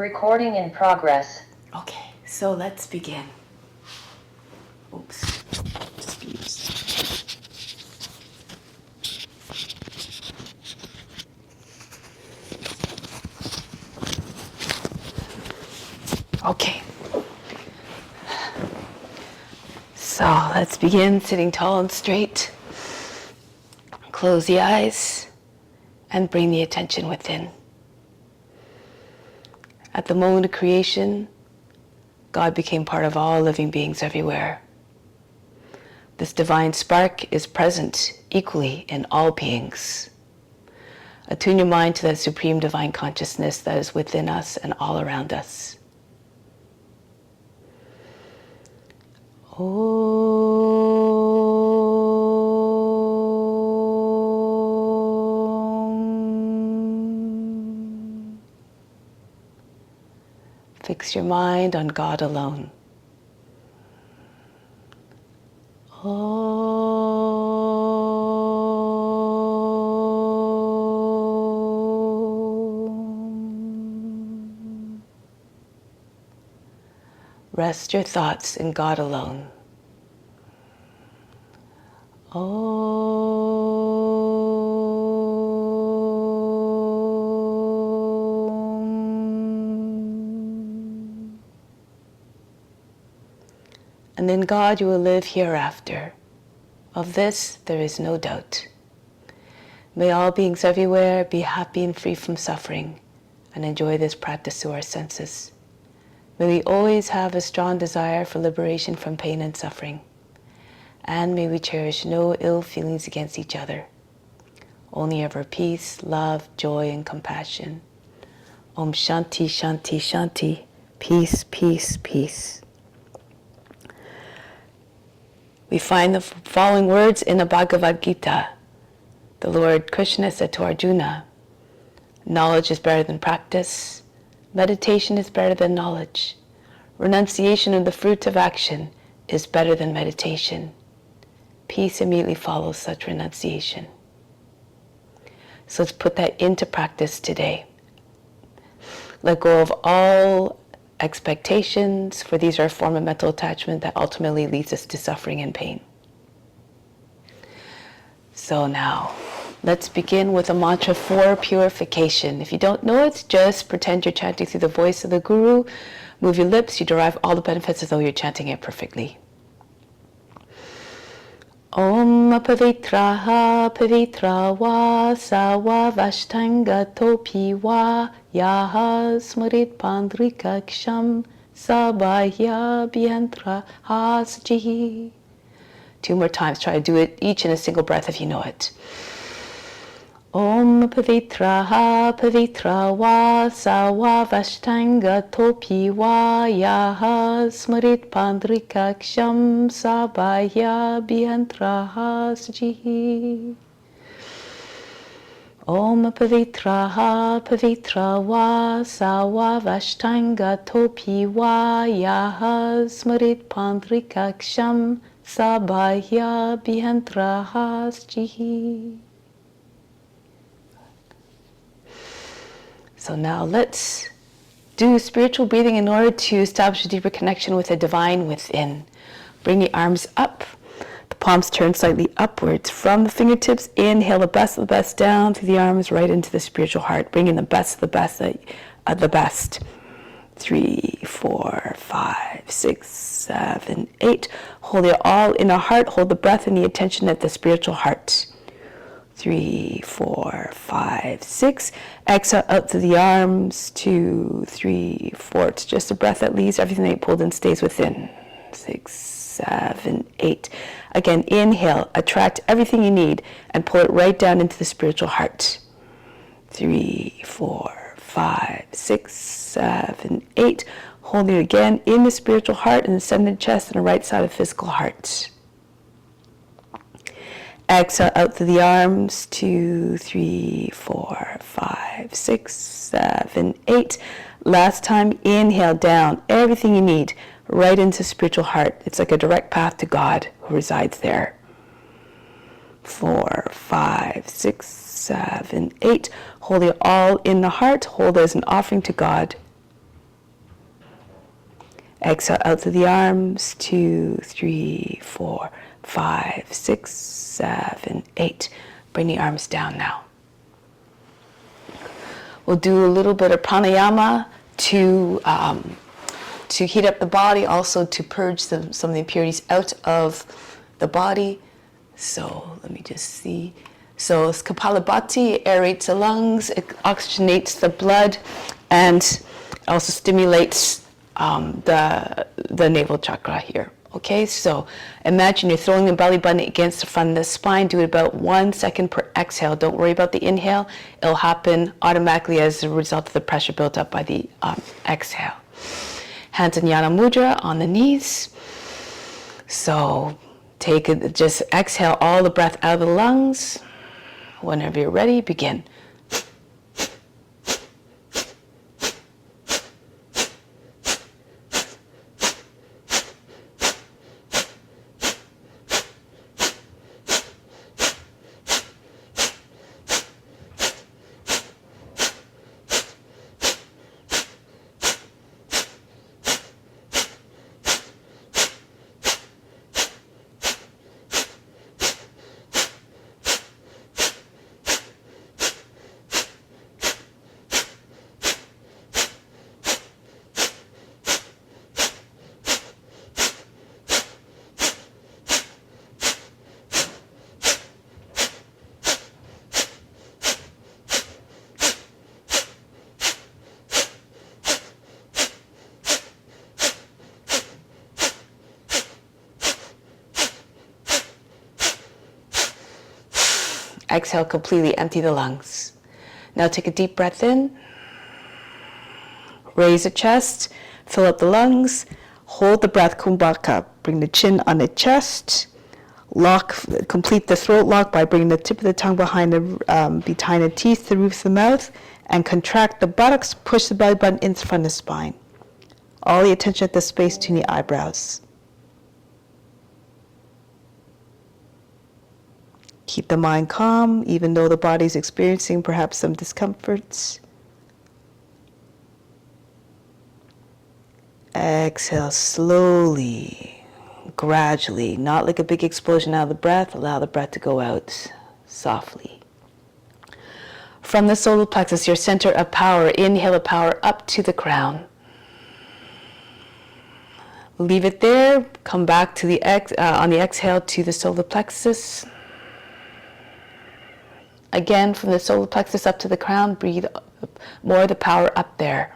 Recording in progress. Okay, so let's begin. Oops. Okay. So let's begin sitting tall and straight. Close the eyes and bring the attention within. At the moment of creation, God became part of all living beings everywhere. This divine spark is present equally in all beings. Attune your mind to that supreme divine consciousness that is within us and all around us. Fix your mind on God alone. Rest your thoughts in God alone. And in God you will live hereafter. Of this there is no doubt. May all beings everywhere be happy and free from suffering and enjoy this practice through our senses. May we always have a strong desire for liberation from pain and suffering. And may we cherish no ill feelings against each other. Only ever peace, love, joy, and compassion. Om Shanti, Shanti, Shanti. Peace, peace, peace. We find the following words in the Bhagavad Gita. The Lord Krishna said to Arjuna, knowledge is better than practice. Meditation is better than knowledge. Renunciation of the fruit of action is better than meditation. Peace immediately follows such renunciation. So let's put that into practice today. Let go of all expectations, for these are a form of mental attachment that ultimately leads us to suffering and pain. So now, let's begin with a mantra for purification. If you don't know it, just pretend you're chanting through the voice of the Guru. Move your lips, you derive all the benefits as though you're chanting it perfectly. Om pavitraha pavitra va sawa vashtanga topi va yaha smarit pandrika ksham sabahya bhiyantra hasjihi. 2 more times. Try to do it each in a single breath if you know it. Om pavitraha pavitra va sawa vashtanga topi va yaha smarit pandrika ksham sabahya bhiyantra hasjihi. Om pavitraha pavitra va sawa vashtanga topi va yaha smarit pandrika ksham sabahya bhiyantra hasjihi. So now let's do spiritual breathing in order to establish a deeper connection with the divine within. Bring the arms up, the palms turn slightly upwards. From the fingertips, inhale the best of the best down through the arms right into the spiritual heart, bringing the best of the best of the best. 3, 4, 5, 6, 7, 8. Hold it all in the heart. Hold the breath and the attention at the spiritual heart. 3, 4, 5, 6. Exhale out through the arms. 2, 3, 4. It's just a breath that leaves. Everything that you pulled in stays within. 6, 7, 8. Again, inhale. Attract everything you need and pull it right down into the spiritual heart. 3, 4, 5, 6, 7, 8. Hold it again in the spiritual heart in the center of the chest and the right side of the physical heart. Exhale out through the arms. 2, 3, 4, 5, 6, 7, 8. Last time, inhale down everything you need right into spiritual heart. It's like a direct path to God who resides there. 4, 5, 6, 7, 8. Hold it all in the heart. Hold it as an offering to God. Exhale out through the arms. 2, 3, 4, 5, 6, 7, 8. Bring the arms down now. We'll do a little bit of pranayama to heat up the body, also to purge some of the impurities out of the body. So let me just see. So Kapalabhati aerates the lungs, it oxygenates the blood, and also stimulates the navel chakra here. Okay, so imagine you're throwing the belly button against the front of the spine. Do it about 1 second per exhale. Don't worry about the inhale. It'll happen automatically as a result of the pressure built up by the exhale. Hands in Jnana Mudra on the knees. So just exhale all the breath out of the lungs. Whenever you're ready, begin. Exhale, completely empty the lungs. Now take a deep breath in. Raise the chest, fill up the lungs, hold the breath, kumbhaka. Bring the chin on the chest. Complete the throat lock by bringing the tip of the tongue behind the teeth, the roof of the mouth, and contract the buttocks, push the belly button in front of the spine. All the attention at the space between the eyebrows. Keep the mind calm, even though the body is experiencing perhaps some discomforts. Exhale slowly, gradually, not like a big explosion out of the breath. Allow the breath to go out softly. From the solar plexus, your center of power, inhale the power up to the crown. Leave it there. Come back to on the exhale to the solar plexus. Again, from the solar plexus up to the crown, breathe more of the power up there.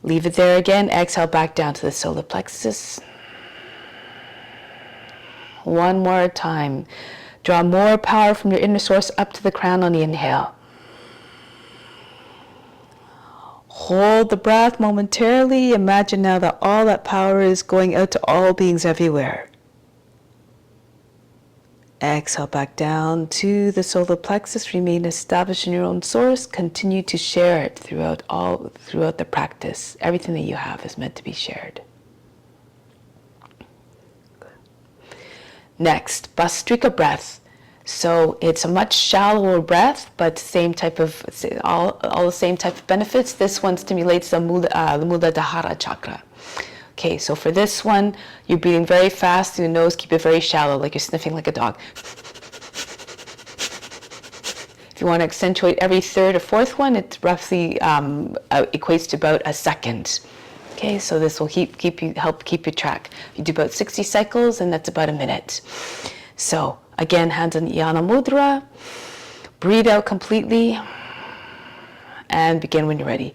Leave it there again. Exhale back down to the solar plexus. One more time. Draw more power from your inner source up to the crown on the inhale. Hold the breath momentarily. Imagine now that all that power is going out to all beings everywhere. Exhale back down to the solar plexus. Remain established in your own source. Continue to share it throughout the practice. Everything that you have is meant to be shared. Next, Bhastrika breath. So it's a much shallower breath, but all the same type of benefits. This one stimulates the Muladhara chakra. Okay, so for this one, you're breathing very fast through the nose. Keep it very shallow, like you're sniffing like a dog. If you want to accentuate every third or fourth one, it roughly equates to about a second. Okay, so this will help keep you track. You do about 60 cycles, and that's about a minute. So again, hands in Jnana Mudra. Breathe out completely, and begin when you're ready.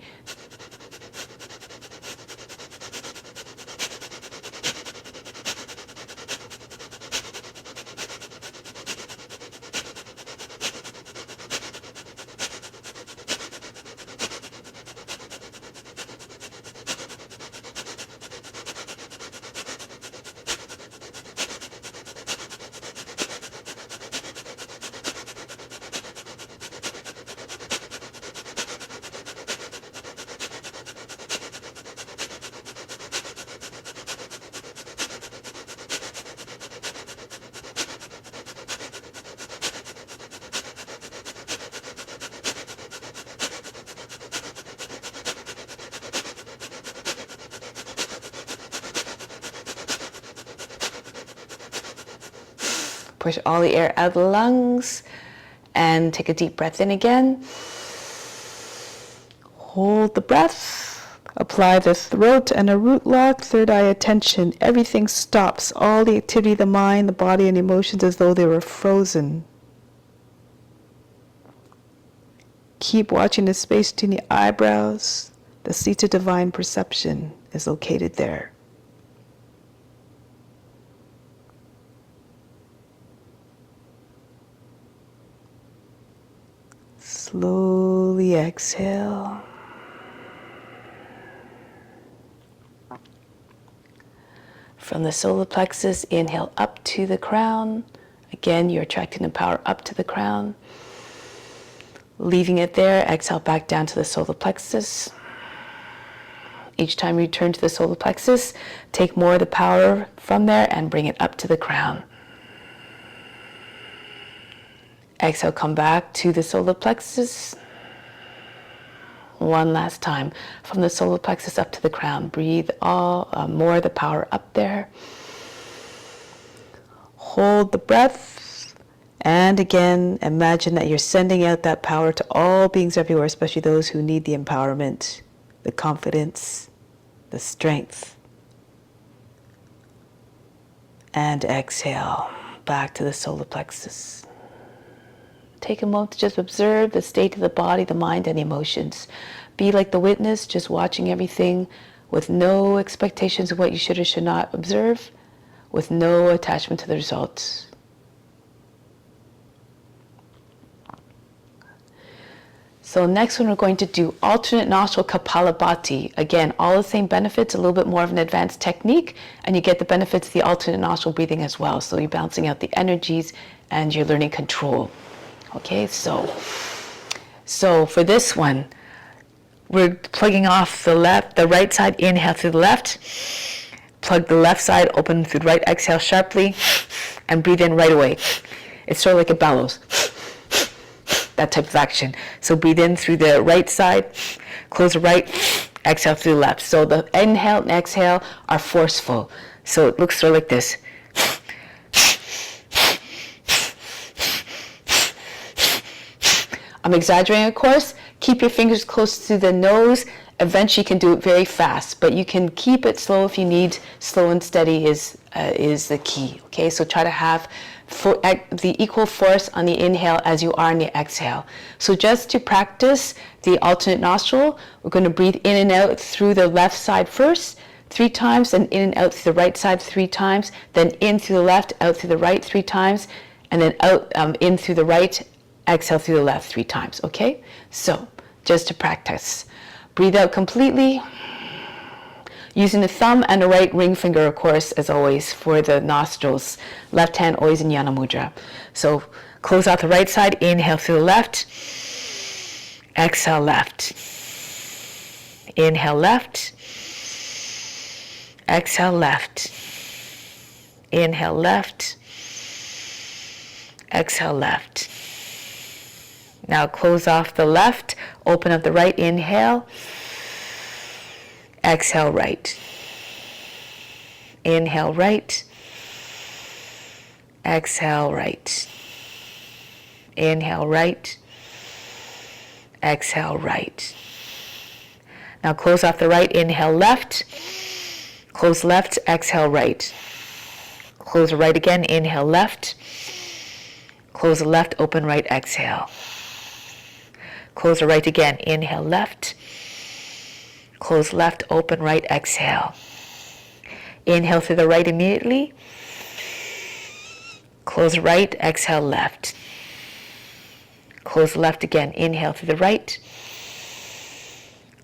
Push all the air out of the lungs and take a deep breath in again. Hold the breath. Apply the throat and a root lock, third eye attention. Everything stops. All the activity of the mind, the body, and emotions as though they were frozen. Keep watching the space between the eyebrows. The seat of divine perception is located there. Slowly exhale. From the solar plexus, inhale up to the crown. Again, you're attracting the power up to the crown. Leaving it there, exhale back down to the solar plexus. Each time you return to the solar plexus, take more of the power from there and bring it up to the crown. Exhale, come back to the solar plexus. One last time. From the solar plexus up to the crown. Breathe more of the power up there. Hold the breath. And again, imagine that you're sending out that power to all beings everywhere, especially those who need the empowerment, the confidence, the strength. And exhale back to the solar plexus. Take a moment to just observe the state of the body, the mind, and emotions. Be like the witness, just watching everything with no expectations of what you should or should not observe, with no attachment to the results. So next one, we're going to do alternate nostril Kapalabhati. Again, all the same benefits, a little bit more of an advanced technique, and you get the benefits of the alternate nostril breathing as well. So you're balancing out the energies and you're learning control. Okay, so for this one, we're plugging off the right side, inhale through the left, plug the left side, open through the right, exhale sharply, and breathe in right away. It's sort of like a bellows, that type of action. So breathe in through the right side, close the right, exhale through the left. So the inhale and exhale are forceful. So it looks sort of like this. I'm exaggerating, of course. Keep your fingers close to the nose. Eventually you can do it very fast, but you can keep it slow if you need. Slow and steady is the key. Okay, so try to have the equal force on the inhale as you are on the exhale. So just to practice the alternate nostril, we're going to breathe in and out through the left side first 3 times, then in and out through the right side 3 times, then in through the left, out through the right 3 times, and then out in through the right, exhale through the left 3 times, okay? So, just to practice. Breathe out completely, using the thumb and the right ring finger, of course, as always, for the nostrils. Left hand always in Yana Mudra. So, close out the right side, inhale through the left, exhale left. Inhale left, exhale left. Inhale left, exhale left. Now close off the left, open up the right, inhale, exhale right. Inhale right, exhale right. Inhale right, exhale right. Now close off the right, inhale left, close left, exhale right. Close the right again, inhale left, close the left, open right, exhale. Close the right again, inhale left, close left, open right, exhale. Inhale through the right immediately, close right, exhale left. Close left again, inhale through the right,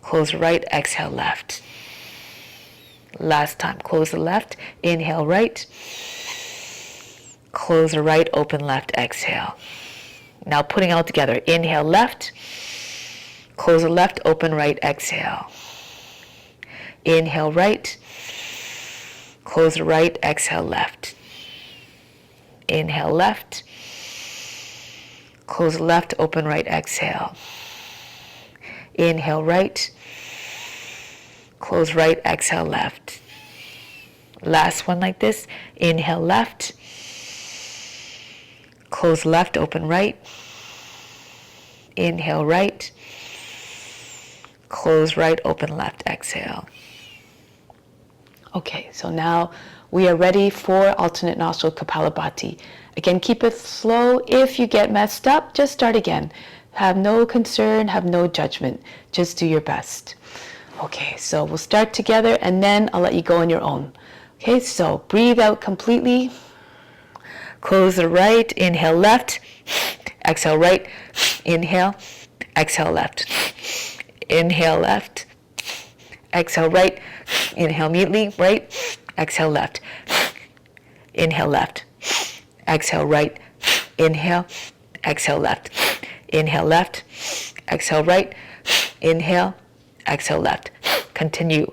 close right, exhale left. Last time, close the left, inhale right, close the right, open left, exhale. Now putting it all together, inhale left, close the left, open right, exhale. Inhale right, close the right, exhale left. Inhale left, close the left, open right, exhale. Inhale right, close right, exhale left. Last one like this, inhale left, Close left, open right. Inhale right. Close right, open left. Exhale. Okay, so now we are ready for alternate nostril Kapalabhati. Again, keep it slow. If you get messed up, just start again. Have no concern, have no judgment. Just do your best. Okay, so we'll start together and then I'll let you go on your own. Okay, so breathe out completely. Close the right, inhale left. Exhale right, inhale. Exhale left. Inhale left. Exhale right. Inhale mutely, right. Exhale left. Inhale left. Exhale right. Inhale. Exhale left. Inhale left. Exhale right. Inhale. Exhale left. Continue.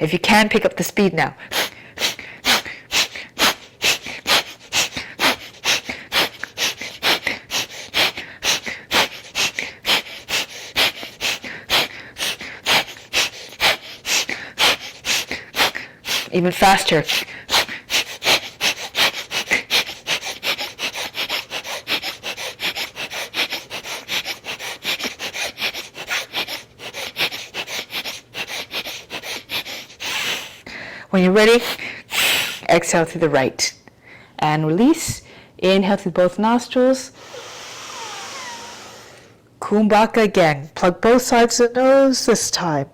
If you can, pick up the speed now. Even faster. When you're ready, exhale through the right and release. Inhale through both nostrils. Kumbhaka again. Plug both sides of the nose this time.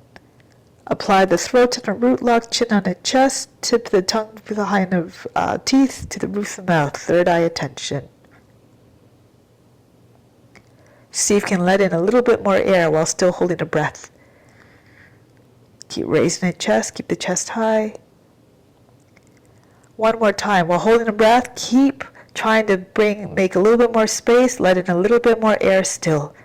Apply the throat and a root lock, chin on the chest, tip the tongue behind the teeth to the roof of the mouth. Third eye attention. See if you can let in a little bit more air while still holding the breath. Keep raising the chest, keep the chest high. One more time. While holding the breath, keep trying to make a little bit more space, let in a little bit more air still.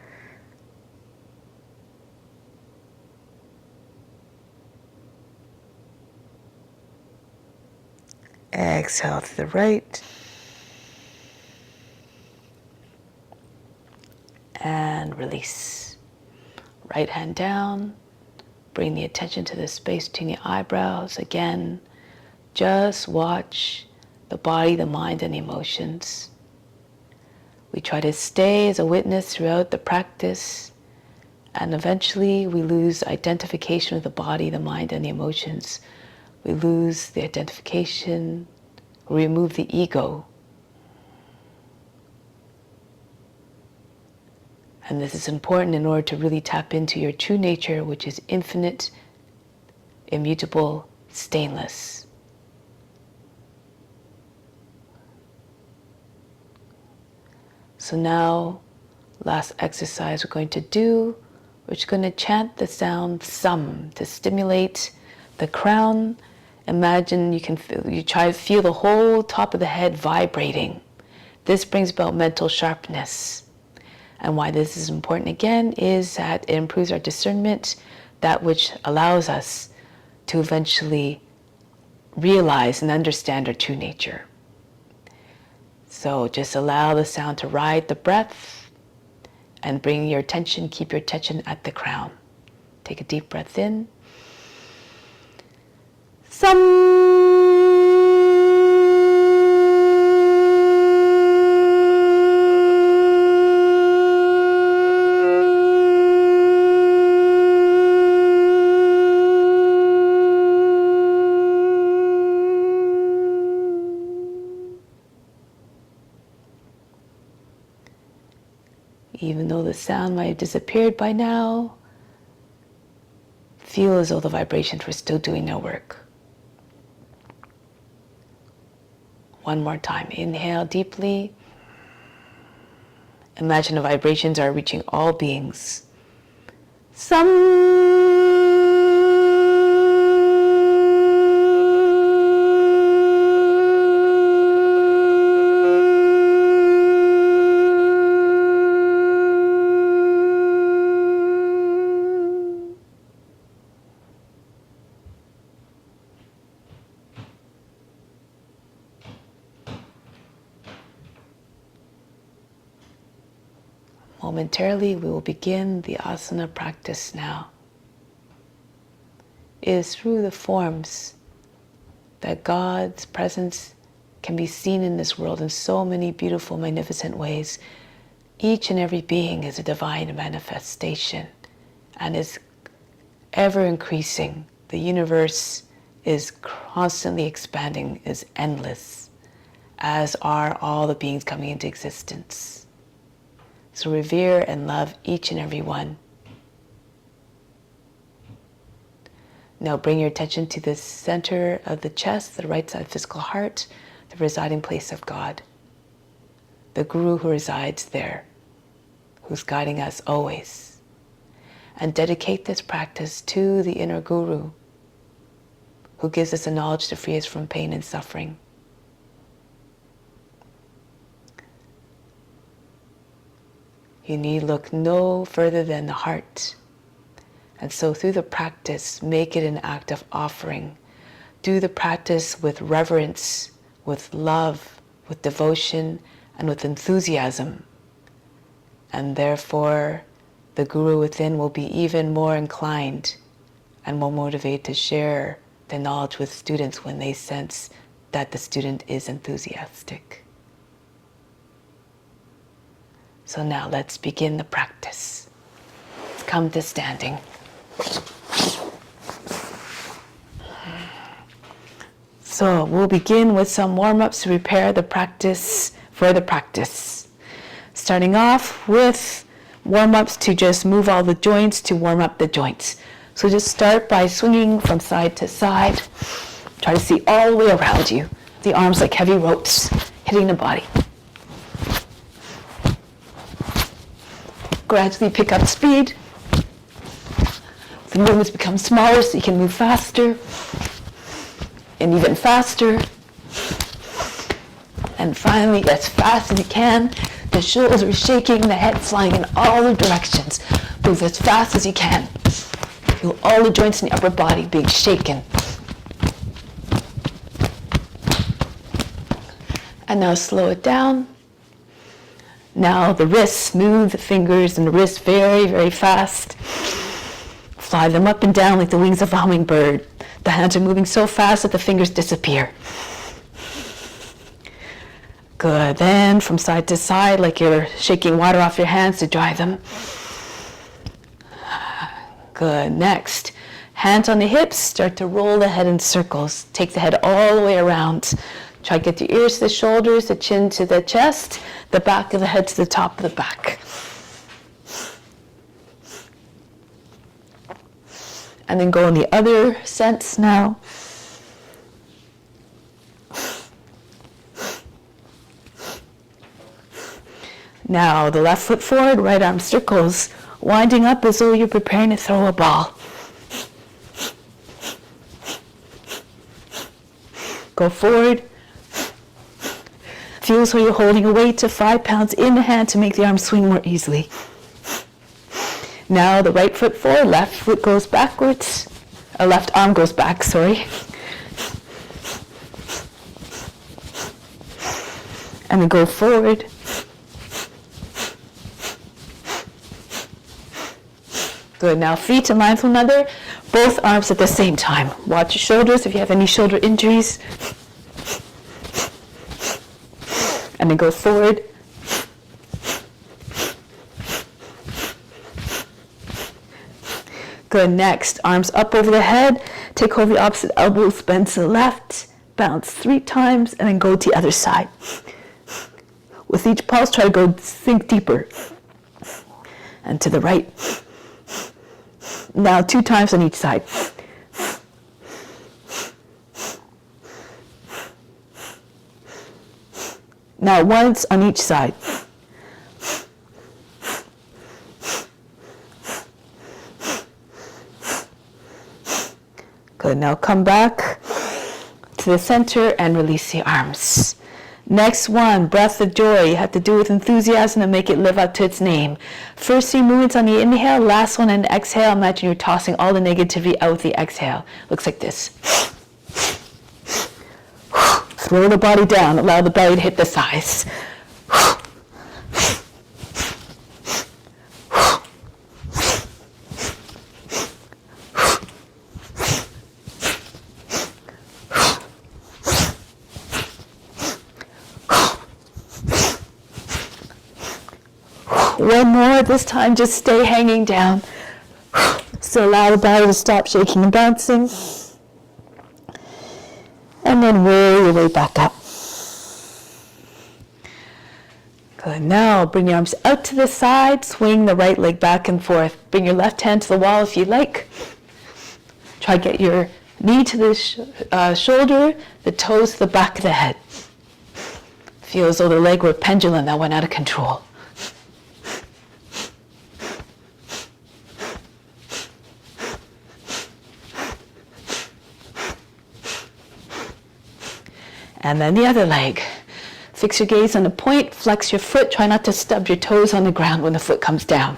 Exhale to the right. And release. Right hand down. Bring the attention to the space between the eyebrows. Again, just watch the body, the mind, and the emotions. We try to stay as a witness throughout the practice, and eventually we lose identification with the body, the mind, and the emotions. We lose the identification, we remove the ego. And this is important in order to really tap into your true nature, which is infinite, immutable, stainless. So now, last exercise we're going to do, we're just going to chant the sound sum to stimulate the crown. Imagine you try to feel the whole top of the head vibrating. This brings about mental sharpness. And why this is important again is that it improves our discernment, that which allows us to eventually realize and understand our true nature. So just allow the sound to ride the breath and bring your attention, keep your attention at the crown. Take a deep breath in. Even though the sound might have disappeared by now, feel as though the vibrations were still doing their work. One more time. Inhale deeply. Imagine the vibrations are reaching all beings. Momentarily, we will begin the asana practice now. It is through the forms that God's presence can be seen in this world in so many beautiful, magnificent ways. Each and every being is a divine manifestation and is ever increasing. The universe is constantly expanding, is endless, as are all the beings coming into existence. So revere and love each and every one. Now bring your attention to the center of the chest, the right side physical heart, the residing place of God, the Guru who resides there, who's guiding us always. And dedicate this practice to the inner Guru, who gives us the knowledge to free us from pain and suffering. You need look no further than the heart. And so through the practice, make it an act of offering. Do the practice with reverence, with love, with devotion, and with enthusiasm. And therefore, the Guru within will be even more inclined and more motivated to share the knowledge with students when they sense that the student is enthusiastic. So now let's begin the practice. Come to standing. So we'll begin with some warm-ups to prepare the practice for the practice. Starting off with warm-ups to just move all the joints to warm up the joints. So just start by swinging from side to side. Try to see all the way around you. The arms like heavy ropes hitting the body. Gradually pick up speed. The movements become smaller so you can move faster and even faster. And finally, as fast as you can, the shoulders are shaking, the head flying in all the directions. Move as fast as you can. Feel all the joints in the upper body being shaken. And now slow it down. Now the wrists, move the fingers and the wrists very, very fast. Fly them up and down like the wings of a hummingbird. The hands are moving so fast that the fingers disappear. Good. Then from side to side, like you're shaking water off your hands to dry them. Good. Next, hands on the hips, start to roll the head in circles. Take the head all the way around. Try to get the ears to the shoulders, the chin to the chest, the back of the head to the top of the back. And then go in the other sense now. Now the left foot forward, right arm circles, winding up as though you're preparing to throw a ball. Go forward. Feel as though you're holding a weight of 5 pounds in the hand to make the arm swing more easily. Now the right foot forward, left foot goes backwards. Left arm goes back, sorry. And then go forward. Good, now feet in line with one another, both arms at the same time. Watch your shoulders if you have any shoulder injuries. And then go forward. Good, next, arms up over the head, take hold of the opposite elbows, bend to the left, bounce 3 times, and then go to the other side. With each pulse, try to go sink deeper. And to the right. Now 2 times on each side. Now once on each side. Good, now come back to the center and release the arms. Next one, breath of joy. You have to do it with enthusiasm and make it live up to its name. First 3 movements on the inhale, last one on the exhale. Imagine you're tossing all the negativity out with the exhale. Looks like this. Throw the body down, allow the belly to hit the thighs. One more, this time just stay hanging down. So allow the body to stop shaking and bouncing. And then roll your way back up. Good. Now bring your arms out to the side, swing the right leg back and forth. Bring your left hand to the wall if you like. Try to get your knee to the shoulder, the toes to the back of the head. Feel as though the leg were a pendulum that went out of control. And then the other leg. Fix your gaze on the point, flex your foot, try not to stub your toes on the ground when the foot comes down.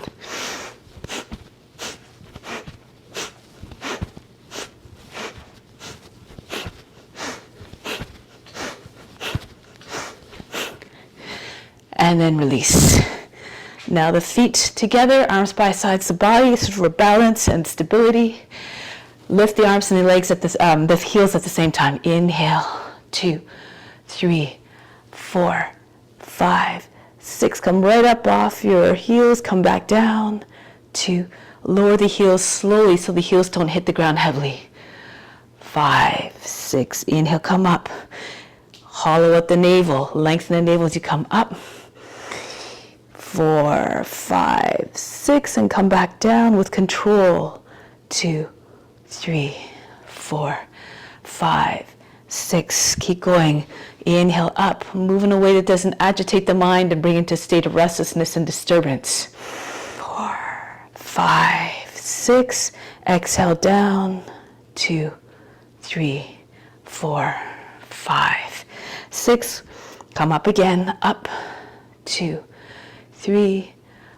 And then release. Now the feet together, arms by sides of the body, sort of for balance and stability. Lift the arms and the legs at the heels at the same time. Inhale, 2, 3, 4, 5, 6. Come right up off your heels, come back down. 2, lower the heels slowly so the heels don't hit the ground heavily. 5, 6, inhale, come up. Hollow out the navel, lengthen the navel as you come up. 4, 5, 6, and come back down with control. 2, 3, 4, 5, 6. Keep going. Inhale up, move in a way that doesn't agitate the mind and bring it into a state of restlessness and disturbance. 4, 5, 6. Exhale down. 2, 3, 4, 5, 6. Come up again. Up. 2, 3,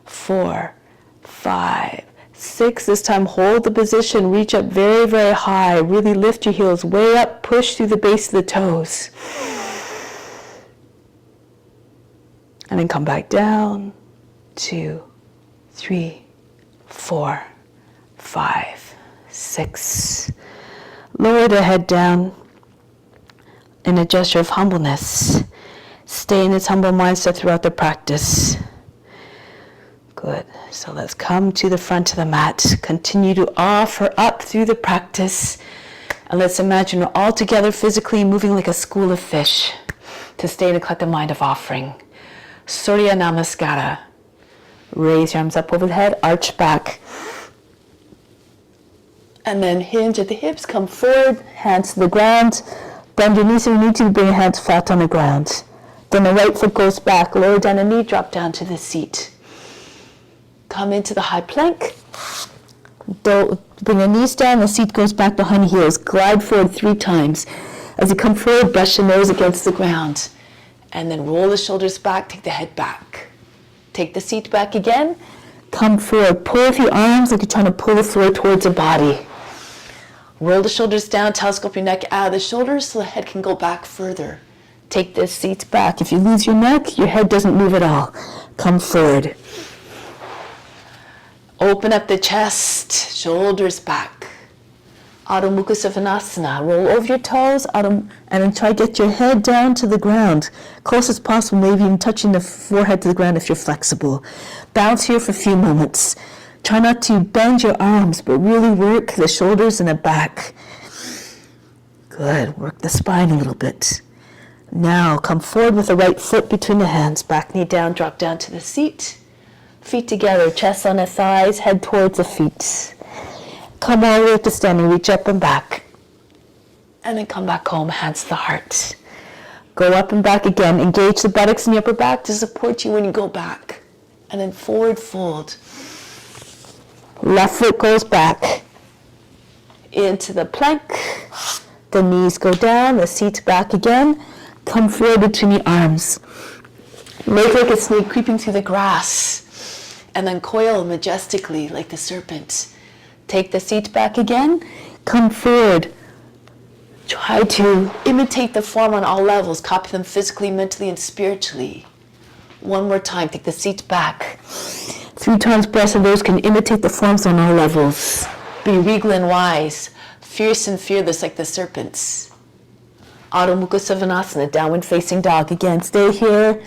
4, 5, 6. This time hold the position, reach up very, very high. Really lift your heels way up, push through the base of the toes. And then come back down. 2, 3, 4, 5, 6. Lower the head down in a gesture of humbleness. Stay in this humble mindset throughout the practice. Good. So let's come to the front of the mat. Continue to offer up through the practice. And let's imagine we're all together physically moving like a school of fish to stay in a collective mind of offering. Surya Namaskara. Raise your arms up over the head, arch back. And then hinge at the hips, come forward, hands to the ground. Bend your knees if you need to, bring your hands flat on the ground. Then the right foot goes back, lower down the knee, drop down to the seat. Come into the high plank. Bring your knees down, the seat goes back behind the heels. Glide forward 3 times. As you come forward, brush your nose against the ground. And then roll the shoulders back, take the head back. Take the seat back again. Come forward, pull with your arms like you're trying to pull the floor towards the body. Roll the shoulders down, telescope your neck out of the shoulders so the head can go back further. Take the seat back. If you lose your neck, your head doesn't move at all. Come forward. Open up the chest, shoulders back. Adho Mukha Savasana. Roll over your toes and then try to get your head down to the ground. Close as possible, maybe even touching the forehead to the ground if you're flexible. Bounce here for a few moments. Try not to bend your arms, but really work the shoulders and the back. Good. Work the spine a little bit. Now come forward with the right foot between the hands. Back knee down, drop down to the seat. Feet together, chest on the thighs, head towards the feet. Come all the way up to standing, reach up and back. And then come back home, hands to the heart. Go up and back again. Engage the buttocks in the upper back to support you when you go back. And then forward fold. Left foot goes back. Into the plank. The knees go down, the seat's back again. Come forward between the arms. Make like a snake creeping through the grass. And then coil majestically like the serpent. Take the seat back again. Come forward. Try to imitate the form on all levels. Copy them physically, mentally, and spiritually. One more time. Take the seat back. 3 times breaths of those can imitate the forms on all levels. Be regal and wise. Fierce and fearless like the serpents. Adho Mukha Savasana, downward facing dog. Again, stay here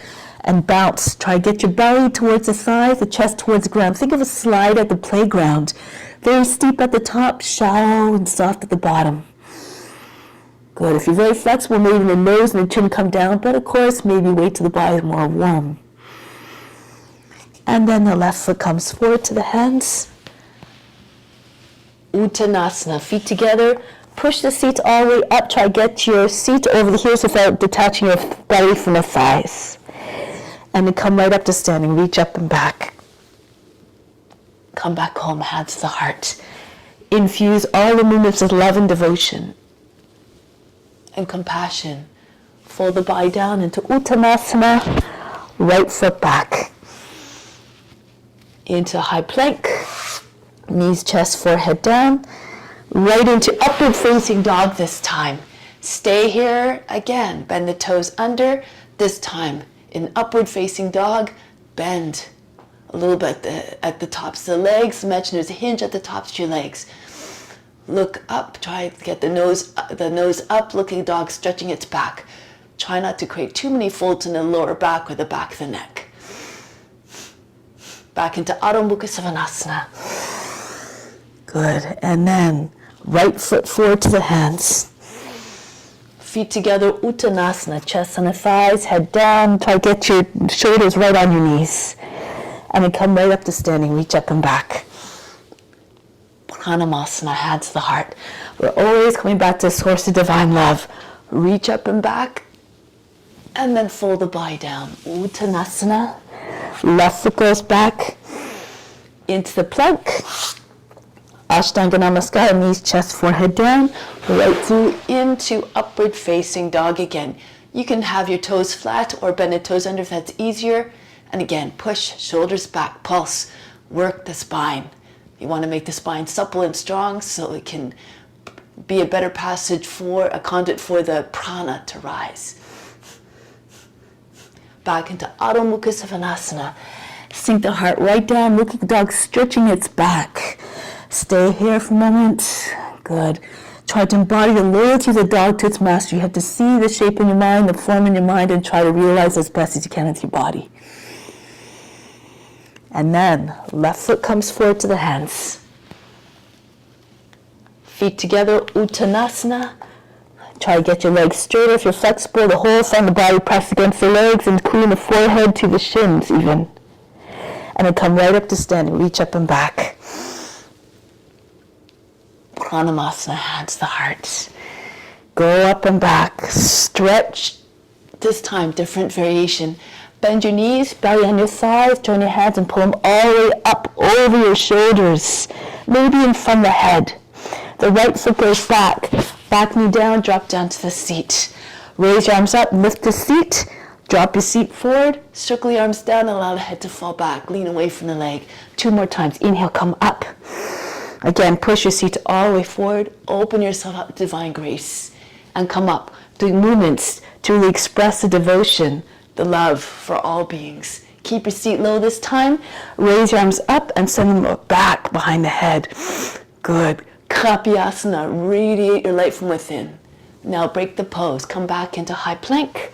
and bounce. Try to get your belly towards the thighs, the chest towards the ground. Think of a slide at the playground. Very steep at the top, shallow and soft at the bottom. Good. If you're very flexible, maybe the nose and the chin come down, but of course, maybe weight to the body is more warm. And then the left foot comes forward to the hands. Uttanasana, feet together. Push the seat all the way up. Try to get your seat over the heels without detaching your belly from the thighs. And then come right up to standing. Reach up and back. Come back home, hands to the heart. Infuse all the movements with love and devotion and compassion. Fold the body down into Uttanasana. Right foot back. Into high plank. Knees, chest, forehead down. Right into upward facing dog this time. Stay here again. Bend the toes under. This time in upward facing dog, bend a little bit at the tops of the legs. Imagine there's a hinge at the tops of your legs. Look up. Try to get the nose up. Looking dog, stretching its back. Try not to create too many folds in the lower back or the back of the neck. Back into Adho Mukha Svanasana. Good. And then right foot forward to the hands. Feet together, Uttanasana, chest on the thighs, head down. Try to get your shoulders right on your knees. And then come right up to standing, reach up and back. Pranamasana, hands to the heart. We're always coming back to the source of divine love. Reach up and back. And then fold the body down. Uttanasana. Left foot goes back into the plank. Ashtanga Namaskar, knees, chest, forehead down. Right through into upward facing dog again. You can have your toes flat or bend the toes under if that's easier. And again, push, shoulders back, pulse. Work the spine. You want to make the spine supple and strong so it can be a better passage for a conduit for the prana to rise. Back into Adho Mukha Svanasana. Sink the heart right down, look at the dog stretching its back. Stay here for a moment. Good. Try to embody the loyalty of the dog to its master. You have to see the shape in your mind, the form in your mind, and try to realize as best as you can with your body. And then left foot comes forward to the hands. Feet together, Uttanasana. Try to get your legs straighter. If you're flexible, the whole front of the body press against the legs, including the forehead to the shins even. And then come right up to standing. Reach up and back. Pranamasana, hands to the heart. Go up and back. Stretch. This time, different variation. Bend your knees, belly on your thighs, turn your hands and pull them all the way up over your shoulders. Maybe in front of the head. The right foot goes back. Back knee down, drop down to the seat. Raise your arms up, lift the seat. Drop your seat forward, circle your arms down, allow the head to fall back. Lean away from the leg. 2 more times. Inhale, come up. Again, push your seat all the way forward. Open yourself up to divine grace. And come up. Doing movements to really express the devotion, the love for all beings. Keep your seat low this time. Raise your arms up and send them back behind the head. Good. Kapyasana, radiate your light from within. Now break the pose. Come back into high plank.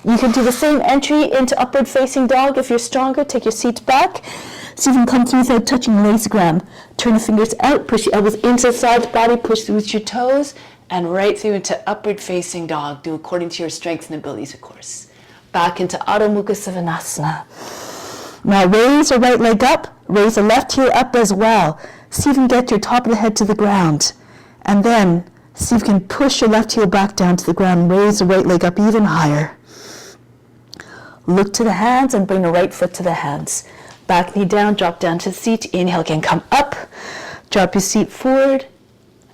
You can do the same entry into upward facing dog. If you're stronger, take your seat back. So you can come through without touching the legs ground. Turn the fingers out, push your elbows into the side of the body, push through with your toes, and right through into upward facing dog. Do according to your strengths and abilities, of course. Back into Adho Mukha Svanasana. Now raise your right leg up, raise the left heel up as well. See if you can get your top of the head to the ground. And then see if you can push your left heel back down to the ground and raise the right leg up even higher. Look to the hands and bring the right foot to the hands. Back knee down, drop down to the seat. Inhale again, come up. Drop your seat forward.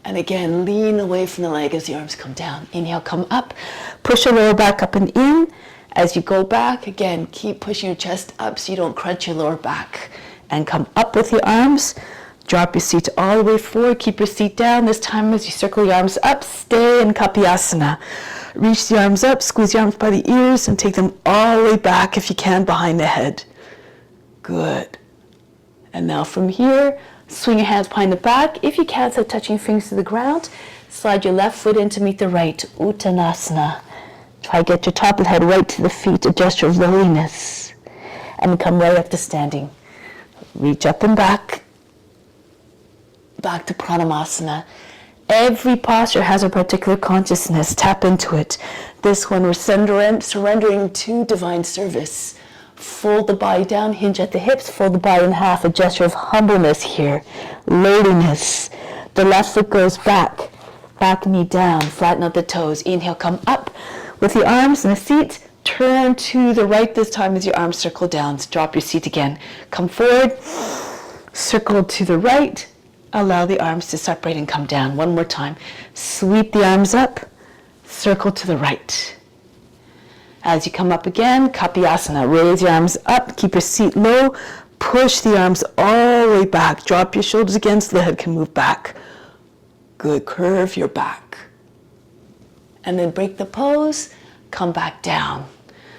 And again, lean away from the leg as the arms come down. Inhale, come up. Push your lower back up and in. As you go back, again, keep pushing your chest up so you don't crunch your lower back. And come up with your arms. Drop your seat all the way forward. Keep your seat down. This time as you circle your arms up, stay in Kapyasana. Reach the arms up, squeeze your arms by the ears, and take them all the way back if you can behind the head. Good. And now from here, swing your hands behind the back. If you can, so touching fingers to the ground. Slide your left foot in to meet the right. Uttanasana. Try to get your top of the head right to the feet. A gesture of lowliness. and come right up to standing. Reach up and back to Pranamasana. Every posture has a particular consciousness. Tap into it. This one, we're surrendering to divine service. Fold the body down, hinge at the hips, fold the body in half, a gesture of humbleness here, lowliness. The left foot goes back knee down, flatten out the toes. Inhale, come up with the arms in the seat. Turn to the right this time as your arms circle down. Drop your seat again. Come forward, circle to the right. Allow the arms to separate and come down. One more time. Sweep the arms up, circle to the right. As you come up again, Kapiyasana. Raise your arms up, keep your seat low, push the arms all the way back. Drop your shoulders again so the head can move back. Good, curve your back. And then break the pose, come back down.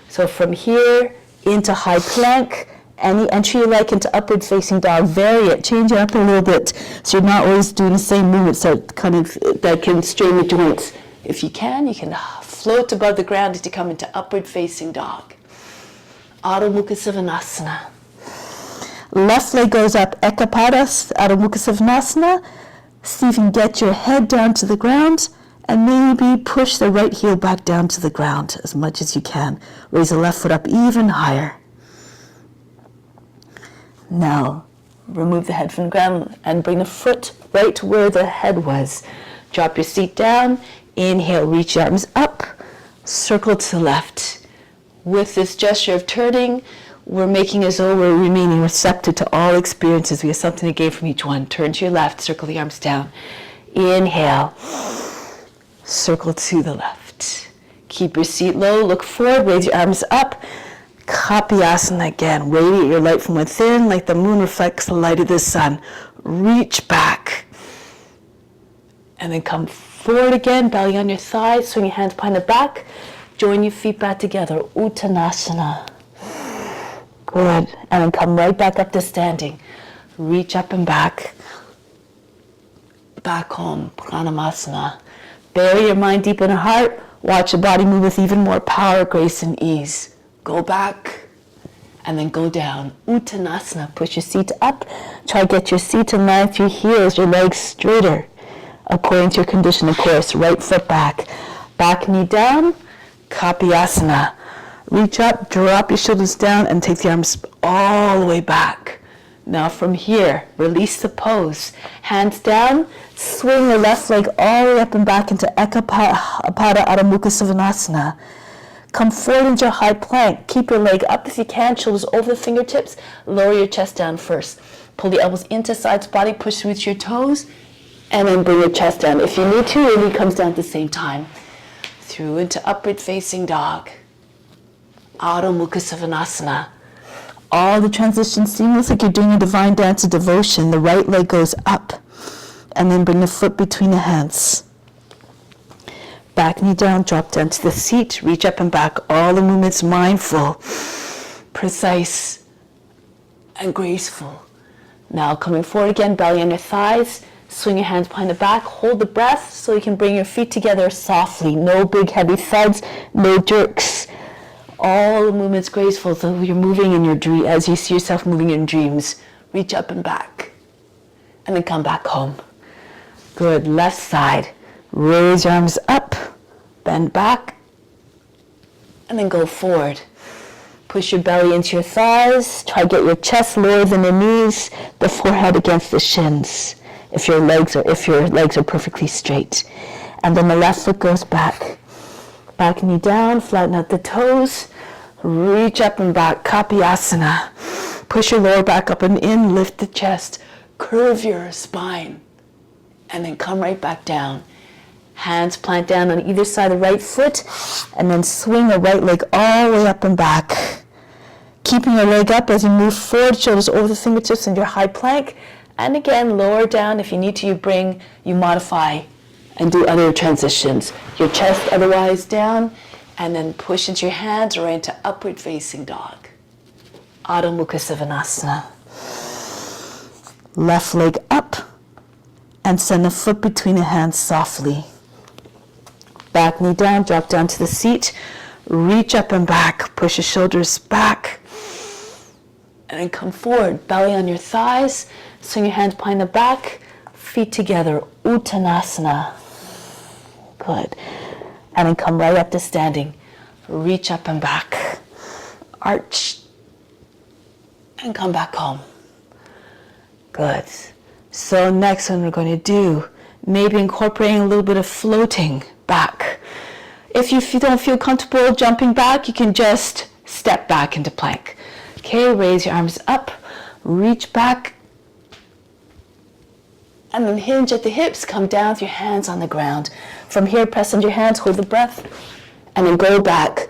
So from here into high plank, any entry you like into upward facing dog, vary it, change it up a little bit so you're not always doing the same movements that can strain the joints. If you can float above the ground as you come into upward facing dog. Adho Mukha Svanasana. Left leg goes up, Ekapada, Adho Mukha Svanasana. See if you can get your head down to the ground and maybe push the right heel back down to the ground as much as you can. Raise the left foot up even higher. Now, remove the head from the ground and bring the foot right to where the head was. Drop your seat down. Inhale, reach your arms up. Circle to the left. With this gesture of turning, we're making as though we're remaining receptive to all experiences. We have something to gain from each one. Turn to your left, circle the arms down. Inhale, circle to the left. Keep your seat low, look forward, raise your arms up. Kapiyasana again. Radiate your light from within like the moon reflects the light of the sun. Reach back. And then come forward again, belly on your thighs, swing your hands behind the back. Join your feet back together. Uttanasana. Good. And then come right back up to standing. Reach up and back. Back home. Pranamasana. Bury your mind deep in the heart. Watch your body move with even more power, grace, and ease. Go back and then go down. Uttanasana. Push your seat up. Try to get your seat in line with your heels, your legs straighter. According to your condition, of course. Right foot back. Back knee down. Kapiyasana. Reach up, drop your shoulders down, and take the arms all the way back. Now from here, release the pose. Hands down, swing the left leg all the way up and back into Ekapada Adho Mukha Svanasana. Come forward into a high plank. Keep your leg up if you can, shoulders over the fingertips. Lower your chest down first. Pull the elbows into sides body, push through your toes, and then bring your chest down. If you need to, your knee comes down at the same time. Through into upward facing dog. Adho Mukha Svanasana. All the transitions seamless like you're doing a divine dance of devotion. The right leg goes up and then bring the foot between the hands. Back knee down, drop down to the seat, reach up and back. All the movements mindful, precise, and graceful. Now coming forward again, belly on your thighs. Swing your hands behind the back. Hold the breath so you can bring your feet together softly. No big heavy thuds, no jerks. All the movements graceful, so you're moving in your dream, as you see yourself moving in dreams. Reach up and back. And then come back home. Good. Left side. Raise your arms up. Bend back. And then go forward. Push your belly into your thighs. Try to get your chest lower than the knees. The forehead against the shins. If your legs are perfectly straight. And then the left foot goes back. Back knee down, flatten out the toes, reach up and back, Kapiyasana. Push your lower back up and in, lift the chest, curve your spine, and then come right back down. Hands plant down on either side of the right foot, and then swing the right leg all the way up and back. Keeping your leg up as you move forward, shoulders over the fingertips in your high plank, and again, lower down. If you need to, you modify and do other transitions. Your chest otherwise down, and then push into your hands or into upward facing dog. Adho Mukha Svanasana. Left leg up, and send the foot between the hands softly. Back knee down, drop down to the seat, reach up and back, push your shoulders back, And then come forward, belly on your thighs, swing your hands behind the back, feet together, Uttanasana. Good. And then come right up to standing. Reach up and back. Arch. And come back home. Good. So next one we're going to do, maybe incorporating a little bit of floating back. If you don't feel comfortable jumping back, you can just step back into plank. Okay, raise your arms up, reach back, and then hinge at the hips, come down with your hands on the ground. From here, press into your hands, hold the breath, and then go back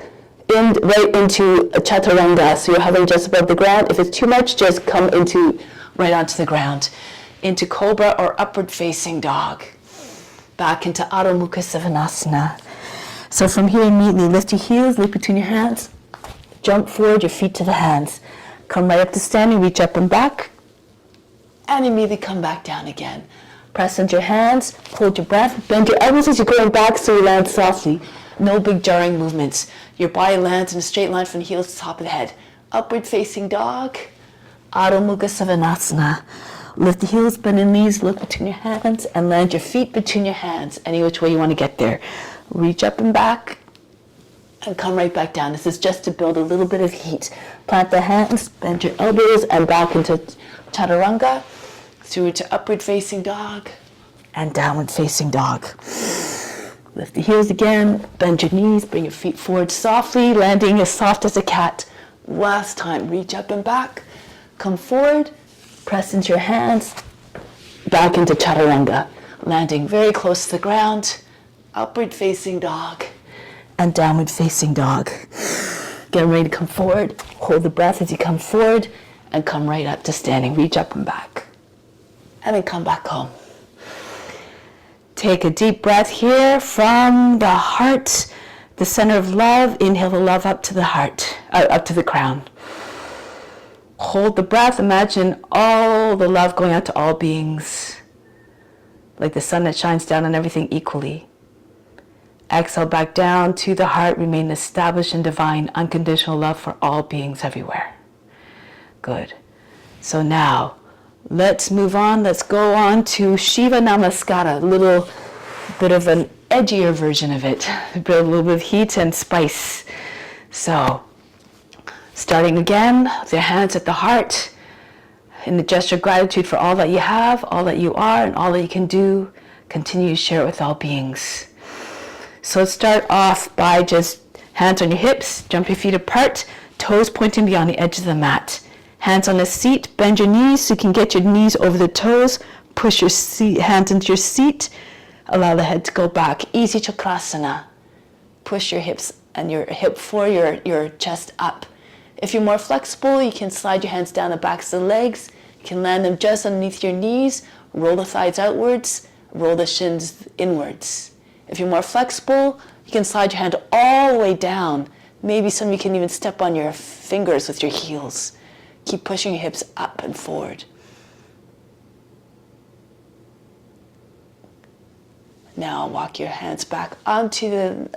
right into a chaturanga. So you're hovering just above the ground. If it's too much, just come right onto the ground. Into cobra or upward facing dog. Back into Adho Mukha Svanasana. So from here, immediately lift your heels, loop between your hands, jump forward, your feet to the hands. Come right up to standing, reach up and back, and immediately come back down again. Press into your hands, hold your breath, bend your elbows as you're going back so you land softly. No big jarring movements. Your body lands in a straight line from the heels to the top of the head. Upward facing dog, Adho Mukha Svanasana. Lift the heels, bend the knees, look between your hands, and land your feet between your hands, any which way you want to get there. Reach up and back, and come right back down. This is just to build a little bit of heat. Plant the hands, bend your elbows, and back into chaturanga, through to upward facing dog, and downward facing dog. Lift the heels again, bend your knees, bring your feet forward softly, landing as soft as a cat. Last time, reach up and back, come forward, press into your hands, back into chaturanga, landing very close to the ground, upward facing dog, and downward facing dog. Get ready to come forward, hold the breath as you come forward, and come right up to standing, reach up and back, and then come back home. Take a deep breath here from the heart, the center of love. Inhale the love up to the heart, up to the crown. Hold the breath. Imagine all the love going out to all beings, like the sun that shines down on everything equally. Exhale back down to the heart. Remain established in divine, unconditional love for all beings everywhere. Good. So now, let's move on. Let's go on to Shiva Namaskara, a little bit of an edgier version of it. Build a little bit of heat and spice. So, starting again with your hands at the heart, in the gesture of gratitude for all that you have, all that you are, and all that you can do. Continue to share it with all beings. So let's start off by just hands on your hips, jump your feet apart, toes pointing beyond the edge of the mat. Hands on the seat, bend your knees so you can get your knees over the toes, push your hands into your seat, allow the head to go back. Easy Chakrasana. Push your hips and your hip for your chest up. If you're more flexible, you can slide your hands down the backs of the legs. You can land them just underneath your knees, roll the thighs outwards, roll the shins inwards. If you're more flexible, you can slide your hand all the way down. Maybe some of you can even step on your fingers with your heels. Keep pushing your hips up and forward. Now walk your hands back onto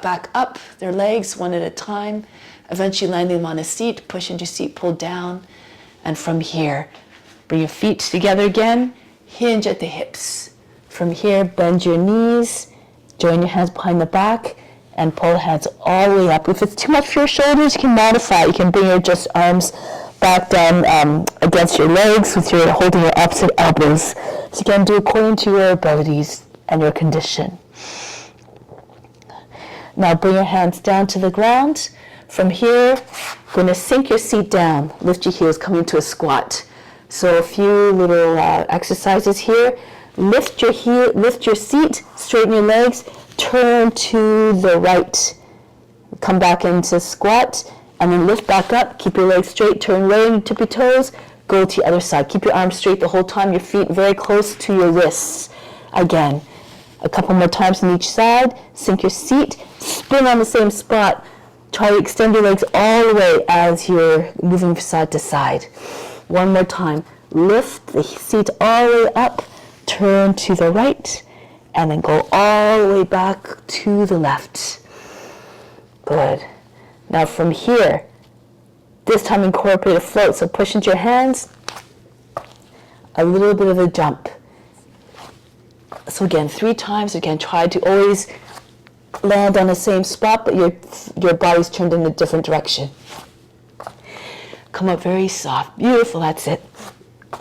back up their legs one at a time. Eventually landing them on a seat, push into your seat, pull down. And from here, bring your feet together again, hinge at the hips. From here, bend your knees, join your hands behind the back, and pull the hands all the way up. If it's too much for your shoulders, you can modify. You can bring your just arms back down against your legs with your holding your opposite elbows. So you can do according to your abilities and your condition. Now bring your hands down to the ground. From here, you're going to sink your seat down. Lift your heels, come into a squat. So a few little exercises here. Lift your seat, straighten your legs, turn to the right. Come back into squat, and then lift back up. Keep your legs straight, turn right and tip your toes. Go to the other side. Keep your arms straight the whole time, your feet very close to your wrists. Again, a couple more times on each side. Sink your seat, spin on the same spot. Try to extend your legs all the way as you're moving from side to side. One more time. Lift the seat all the way up, turn to the right, and then go all the way back to the left. Good. Now from here, This time incorporate a float. So push into your hands, a little bit of a jump. So again, 3 times. Again, try to always land on the same spot, but your body's turned in a different direction. Come up very soft. Beautiful, that's it.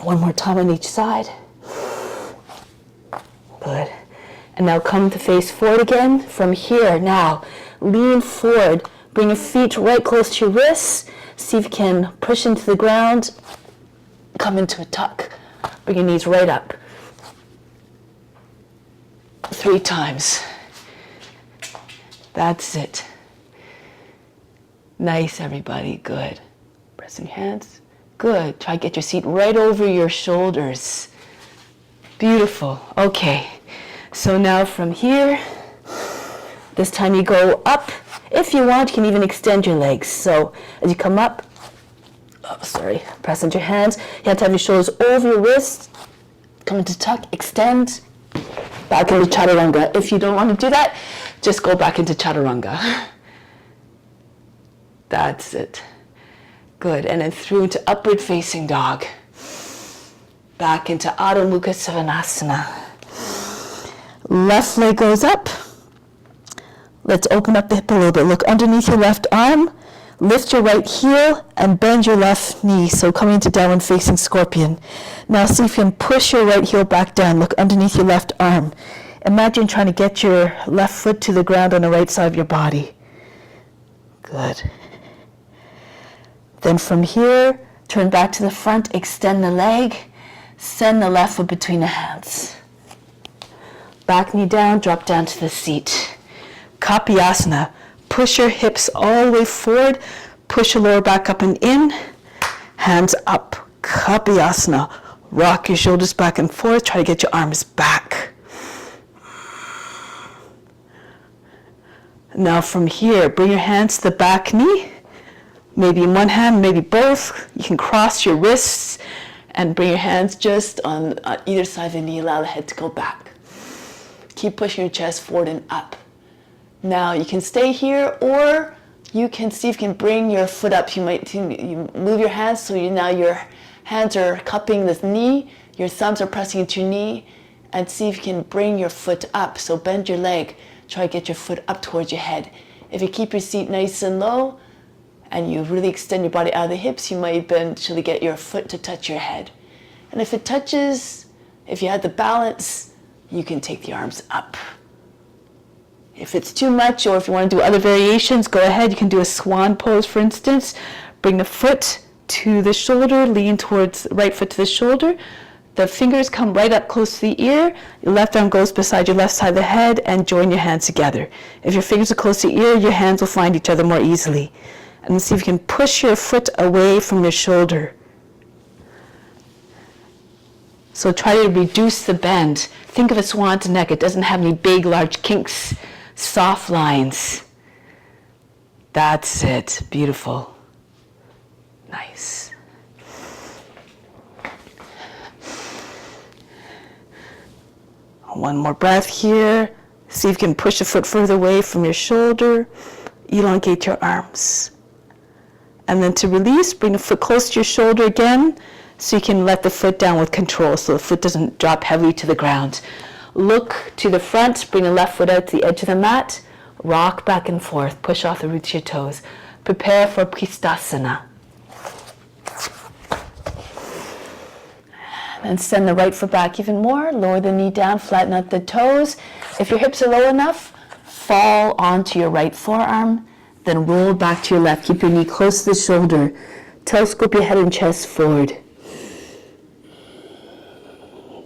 One more time on each side. Good. And now come to face forward again. From here, now, lean forward. Bring your feet right close to your wrists. See if you can push into the ground. Come into a tuck. Bring your knees right up. 3 times. That's it. Nice, everybody. Good. Pressing hands. Good. Try to get your seat right over your shoulders. Beautiful. Okay. So now from here, this time you go up. If you want, you can even extend your legs. So as you come up, press into your hands. You have to have your shoulders over your wrists. Come into tuck, extend, back into chaturanga. If you don't want to do that, just go back into chaturanga. That's it. Good. And then through into upward facing dog. Back into Adho Mukha Svanasana. Left leg goes up. Let's open up the hip a little bit. Look underneath your left arm. Lift your right heel and bend your left knee. So coming into downward facing scorpion. Now see if you can push your right heel back down. Look underneath your left arm. Imagine trying to get your left foot to the ground on the right side of your body. Good. Then from here, turn back to the front, extend the leg, send the left foot between the hands. Back knee down, drop down to the seat. Kapiyasana. Push your hips all the way forward, push your lower back up and in, hands up. Kapiyasana. Rock your shoulders back and forth, try to get your arms back. Now from here, bring your hands to the back knee. Maybe in one hand, maybe both. You can cross your wrists and bring your hands just on either side of the knee. Allow the head to go back. Keep pushing your chest forward and up. Now you can stay here, or you can see if you can bring your foot up. You move your hands so now your hands are cupping this knee. Your thumbs are pressing into your knee, and see if you can bring your foot up. So bend your leg. Try to get your foot up towards your head. If you keep your seat nice and low, and you really extend your body out of the hips, you might eventually get your foot to touch your head. And if it touches, if you had the balance, you can take the arms up. If it's too much, or if you want to do other variations, go ahead. You can do a swan pose, for instance. Bring the foot to the shoulder, lean towards the right foot to the shoulder. The fingers come right up close to the ear. Your left arm goes beside your left side of the head, and join your hands together. If your fingers are close to the ear, your hands will find each other more easily. And see if you can push your foot away from your shoulder. So try to reduce the bend. Think of a swan's neck. It doesn't have any big, large kinks, soft lines. That's it. Beautiful. Nice. One more breath here. See if you can push the foot further away from your shoulder. Elongate your arms. And then to release, bring the foot close to your shoulder again, so you can let the foot down with control, so the foot doesn't drop heavily to the ground. Look to the front, bring the left foot out to the edge of the mat, rock back and forth, push off the roots of your toes. Prepare for Pristasana. And send the right foot back even more, lower the knee down, flatten out the toes. If your hips are low enough, fall onto your right forearm, then roll back to your left. Keep your knee close to the shoulder. Telescope your head and chest forward.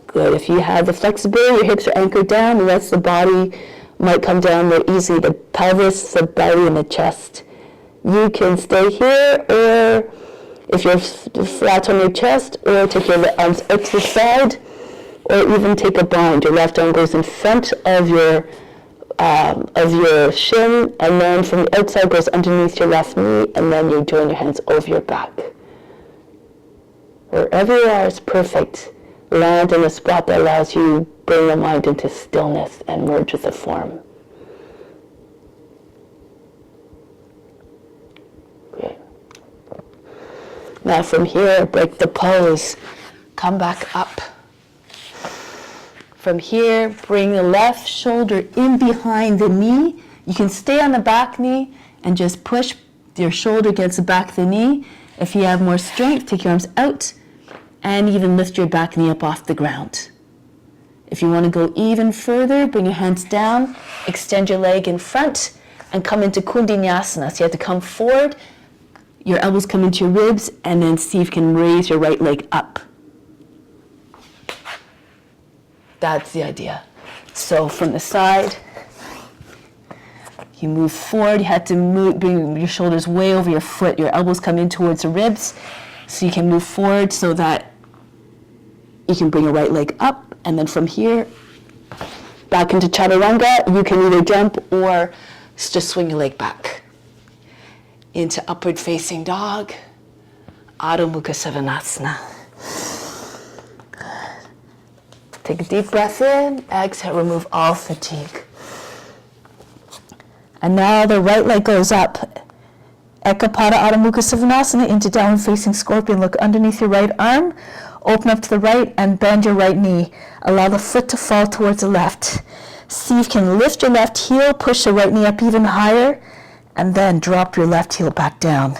Good. If you have the flexibility, your hips are anchored down, the rest of the body might come down more easily. The pelvis, the belly, and the chest. You can stay here, or if you're flat on your chest, or take your arms out to the side, or even take a bind. Your left arm goes in front of your shin, and then from the outside goes underneath your left knee, and then you join your hands over your back. Wherever you are is perfect. Land in a spot that allows you to bring the mind into stillness and merge with the form. Great. Now from here, break the pose. Come back up. From here, bring the left shoulder in behind the knee. You can stay on the back knee and just push your shoulder against the back of the knee. If you have more strength, take your arms out and even lift your back knee up off the ground. If you want to go even further, bring your hands down, extend your leg in front, and come into coor.dination. So you have to come forward, your elbows come into your ribs, and then see if you can raise your right leg up. That's the idea. So from the side, you move forward. You have to bring your shoulders way over your foot. Your elbows come in towards the ribs, so you can move forward so that you can bring your right leg up. And then from here, back into chaturanga. You can either jump or just swing your leg back. Into upward facing dog, Adho Mukha Savasana. Take a deep breath in, exhale, remove all fatigue. And now the right leg goes up. Ekapada Adho Mukha Savasana into downward facing scorpion. Look underneath your right arm. Open up to the right and bend your right knee. Allow the foot to fall towards the left. See if you can lift your left heel, push the right knee up even higher, and then drop your left heel back down.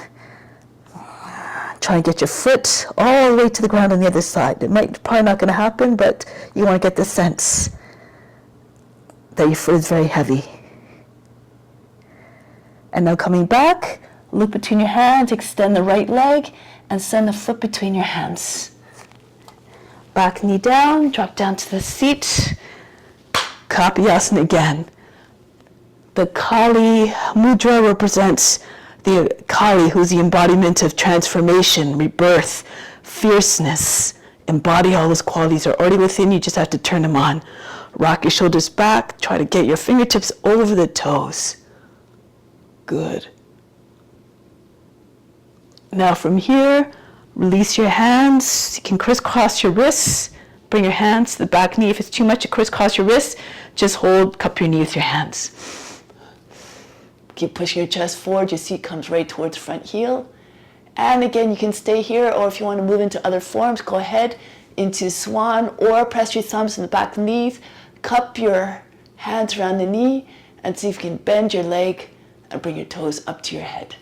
Try and get your foot all the way to the ground on the other side. Probably not going to happen, but you want to get the sense that your foot is very heavy. And now coming back, look between your hands, extend the right leg, and send the foot between your hands. Back knee down, drop down to the seat. Kapiyasana again. The Kali mudra represents the Kali, who's the embodiment of transformation, rebirth, fierceness. Embody all those qualities are already within you, just have to turn them on. Rock your shoulders back, try to get your fingertips over the toes. Good. Now from here, release your hands. You can crisscross your wrists. Bring your hands to the back knee. If it's too much to crisscross your wrists, just cup your knee with your hands. Keep pushing your chest forward. Your seat comes right towards front heel. And again, you can stay here, or if you want to move into other forms, go ahead into swan, or press your thumbs in the back of the knees. Cup your hands around the knee and see if you can bend your leg and bring your toes up to your head.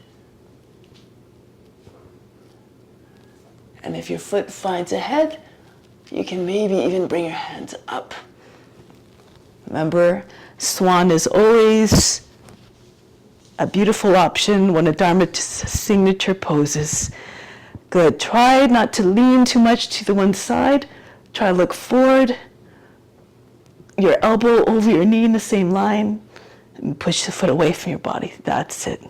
And if your foot finds a head, you can maybe even bring your hands up. Remember, swan is always a beautiful option, one of Dharma's signature poses. Good. Try not to lean too much to the one side. Try to look forward. Your elbow over your knee in the same line. And push the foot away from your body. That's it.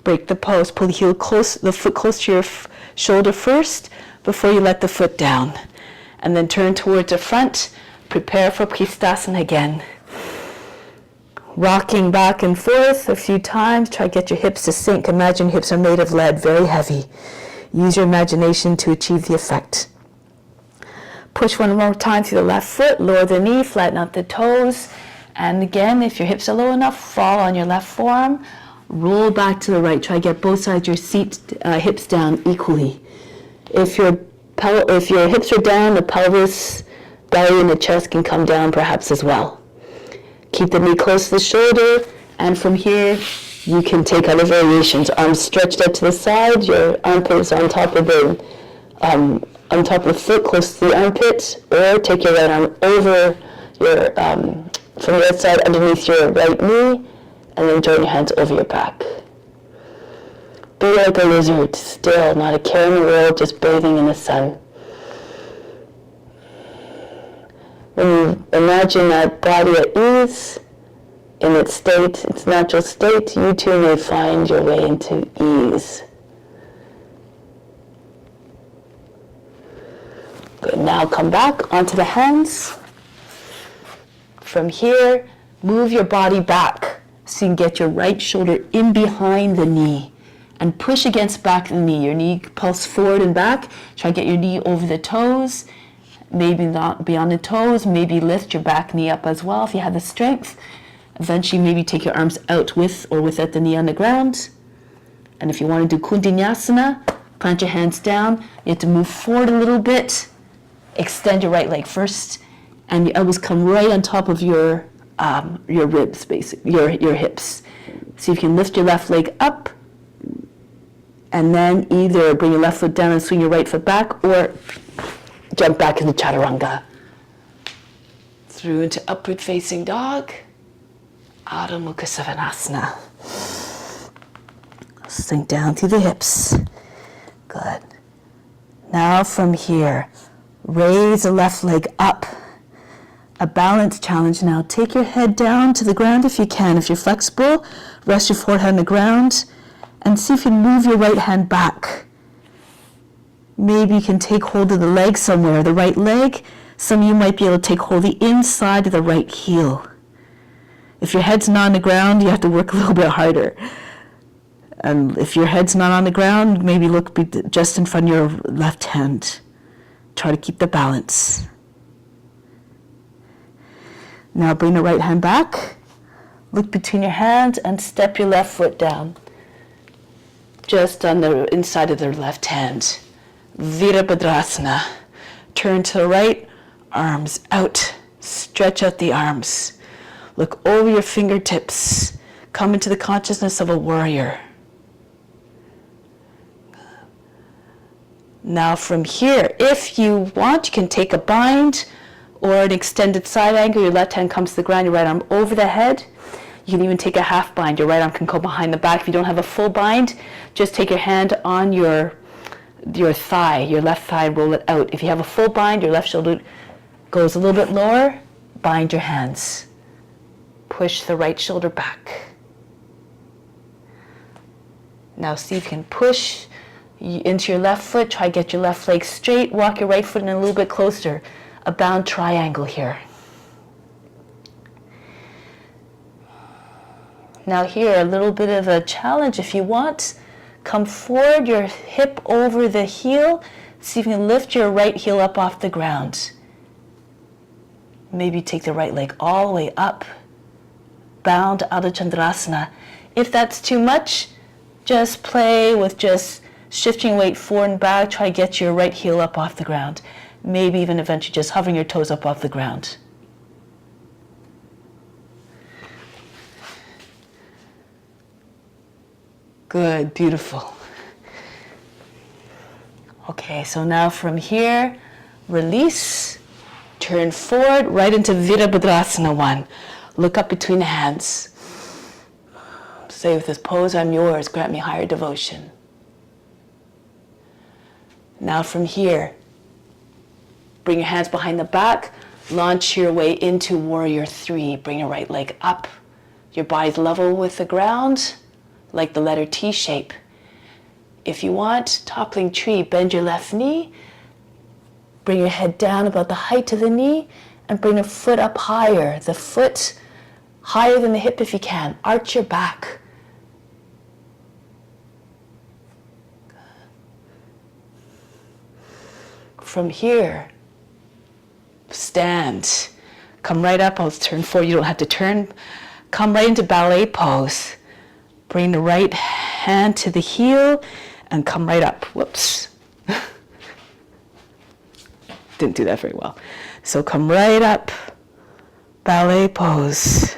Break the pose. Pull the foot close to your shoulder first before you let the foot down. And then turn towards the front. Prepare for Kristasana again. Rocking back and forth a few times. Try to get your hips to sink. Imagine your hips are made of lead, very heavy. Use your imagination to achieve the effect. Push one more time through the left foot. Lower the knee, flatten out the toes. And again, if your hips are low enough, fall on your left forearm. Roll back to the right. Try to get both sides of your hips down equally. If your hips are down, the pelvis, belly, and the chest can come down perhaps as well. Keep the knee close to the shoulder, and from here you can take other variations. Arms stretched out to the side, your armpit is on top of the foot, close to the armpit, or take your right arm over your from the outside underneath your right knee, and then join your hands over your back. Be like a lizard, still, not a care in the world, just bathing in the sun. When you imagine that body at ease, in its state, its natural state, you too may find your way into ease. Good. Now come back onto the hands. From here, move your body back so you can get your right shoulder in behind the knee and push against the back of the knee. Your knee pulse forward and back. Try to get your knee over the toes. Maybe not beyond the toes. Maybe lift your back knee up as well if you have the strength. Eventually, maybe take your arms out with or without the knee on the ground. And if you want to do coor.dination, plant your hands down. You have to move forward a little bit. Extend your right leg first, and your elbows come right on top of your ribs, basically, your hips. See if you can lift your left leg up, and then either bring your left foot down and swing your right foot back, or jump back into chaturanga. Through into upward facing dog, Adho Mukha Svanasana. Sink down through the hips. Good. Now from here, raise the left leg up. A balance challenge now. Take your head down to the ground if you can. If you're flexible, rest your forehead on the ground and see if you can move your right hand back. Maybe you can take hold of the leg somewhere, the right leg. Some of you might be able to take hold of the inside of the right heel. If your head's not on the ground, you have to work a little bit harder. And if your head's not on the ground, maybe look just in front of your left hand. Try to keep the balance. Now bring the right hand back. Look between your hands and step your left foot down. Just on the inside of the left hand. Virabhadrasana. Turn to the right, arms out. Stretch out the arms. Look over your fingertips. Come into the consciousness of a warrior. Now from here, if you want, you can take a bind or an extended side angle. Your left hand comes to the ground, your right arm over the head. You can even take a half bind. Your right arm can go behind the back. If you don't have a full bind, just take your hand on your thigh, your left thigh, roll it out. If you have a full bind, your left shoulder goes a little bit lower, bind your hands. Push the right shoulder back. Now see if you can push into your left foot. Try to get your left leg straight. Walk your right foot in a little bit closer. A bound triangle here. Now here, a little bit of a challenge if you want. Come forward, your hip over the heel. See if you can lift your right heel up off the ground. Maybe take the right leg all the way up. Bound Adho Chandrasana. If that's too much, just play with just shifting weight forward and back. Try to get your right heel up off the ground. Maybe even eventually just hovering your toes up off the ground. Good, beautiful. Okay, so now from here, release, turn forward, right into Virabhadrasana 1. Look up between the hands. Say with this pose, I'm yours, grant me higher devotion. Now from here, bring your hands behind the back, launch your way into Warrior 3. Bring your right leg up. Your body's level with the ground, like the letter T shape. If you want, toppling tree, bend your left knee, bring your head down about the height of the knee, and bring the foot up higher. The foot higher than the hip if you can. Arch your back. From here, stand. Come right up. I'll turn forward. You don't have to turn. Come right into ballet pose. Bring the right hand to the heel and come right up. Whoops. Didn't do that very well. So come right up. Ballet pose.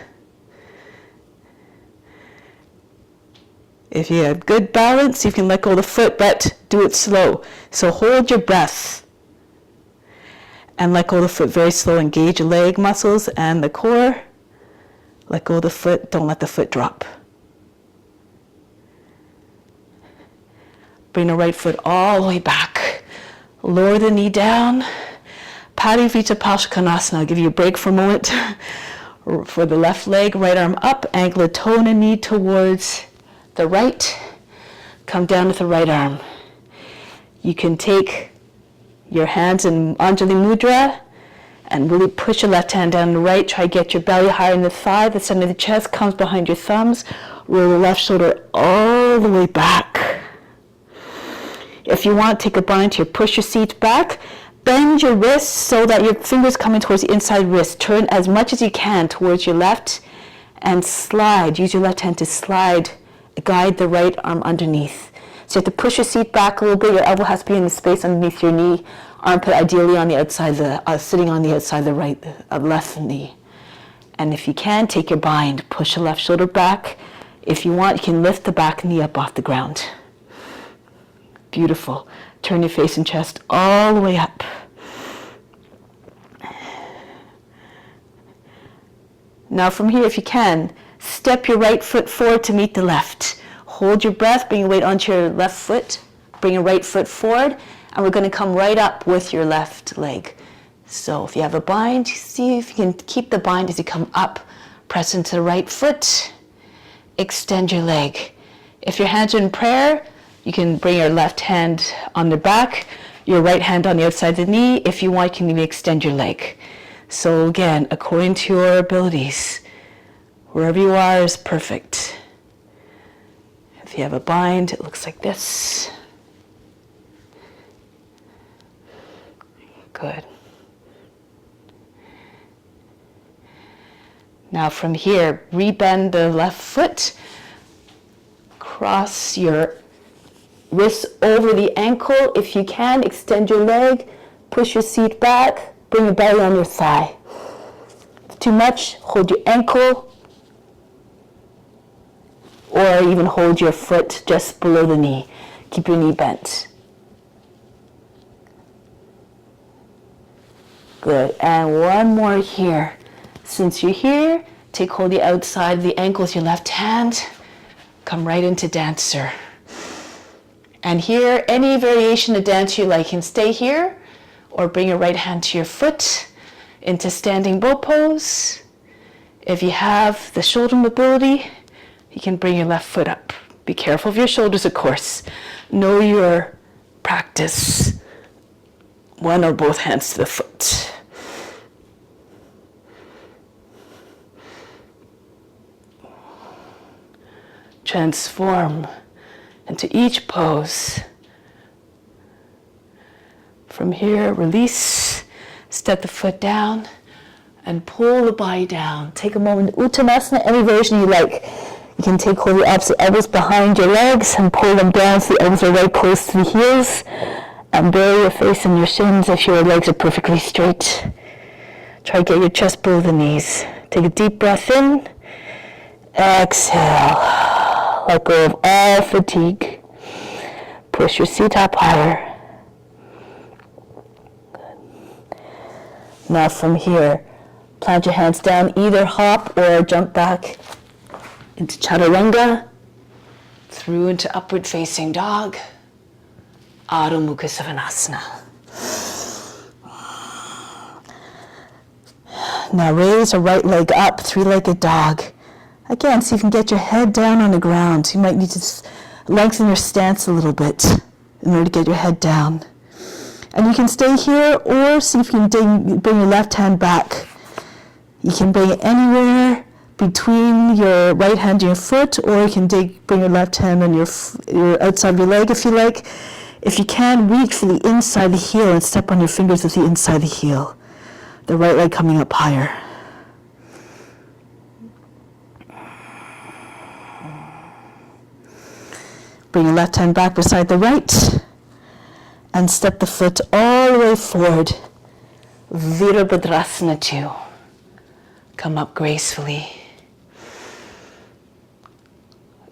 If you have good balance, you can let go of the foot, but do it slow. So hold your breath. And let go of the foot very slow. Engage your leg muscles and the core. Let go of the foot. Don't let the foot drop. Bring the right foot all the way back. Lower the knee down. Padivita Paschakonasana. I'll give you a break for a moment. For the left leg, right arm up. Ankle a toe and a knee towards the right. Come down with the right arm. You can take your hands in Anjali Mudra and really push your left hand down the right. Try to get your belly higher in the thigh. The center of the chest comes behind your thumbs. Roll the left shoulder all the way back. If you want, take a bind here. Push your seat back. Bend your wrists so that your fingers come in towards the inside wrist. Turn as much as you can towards your left and slide. Use your left hand to slide, guide the right arm underneath. So you have to push your seat back a little bit. Your elbow has to be in the space underneath your knee. Armpit ideally on the outside, sitting on the outside of the right, left knee. And if you can, take your bind. Push the left shoulder back. If you want, you can lift the back knee up off the ground. Beautiful. Turn your face and chest all the way up. Now from here, if you can, step your right foot forward to meet the left. Hold your breath, bring your weight onto your left foot, bring your right foot forward, and we're going to come right up with your left leg. So if you have a bind, see if you can keep the bind as you come up. Press into the right foot, extend your leg. If your hands are in prayer, you can bring your left hand on the back, your right hand on the outside of the knee. If you want, you can even extend your leg. So again, according to your abilities, wherever you are is perfect. If you have a bind, it looks like this. Good. Now from here, rebend the left foot, cross your wrists over the ankle. If you can, extend your leg, push your seat back, bring your belly on your thigh. If too much, hold your ankle, or even hold your foot just below the knee. Keep your knee bent. Good, and one more here. Since you're here, take hold of the outside of the ankles, your left hand, come right into dancer. And here, any variation of dance you like, you can stay here, or bring your right hand to your foot into standing bow pose. If you have the shoulder mobility, you can bring your left foot up. Be careful of your shoulders, of course. Know your practice. One or both hands to the foot. Transform into each pose. From here, release, step the foot down, and pull the body down. Take a moment, Uttanasana, any version you like. You can take hold of the opposite elbows behind your legs and pull them down so the elbows are right close to the heels. And bury your face in your shins if your legs are perfectly straight. Try to get your chest below the knees. Take a deep breath in. Exhale. Let go of all fatigue. Push your seat up higher. Good. Now from here, plant your hands down, either hop or jump back into Chaturanga, through into upward facing dog, Adho Mukha Savasana. Now raise a right leg up, three-legged dog. Again, see if you can get your head down on the ground. You might need to lengthen your stance a little bit in order to get your head down. And you can stay here, or see if you can bring your left hand back. You can bring it anywhere between your right hand and your foot, or you can bring your left hand on your outside of your leg if you like. If you can, reach for the inside of the heel and step on your fingers with the inside of the heel. The right leg coming up higher. Bring your left hand back beside the right and step the foot all the way forward. Virabhadrasana 2. Come up gracefully.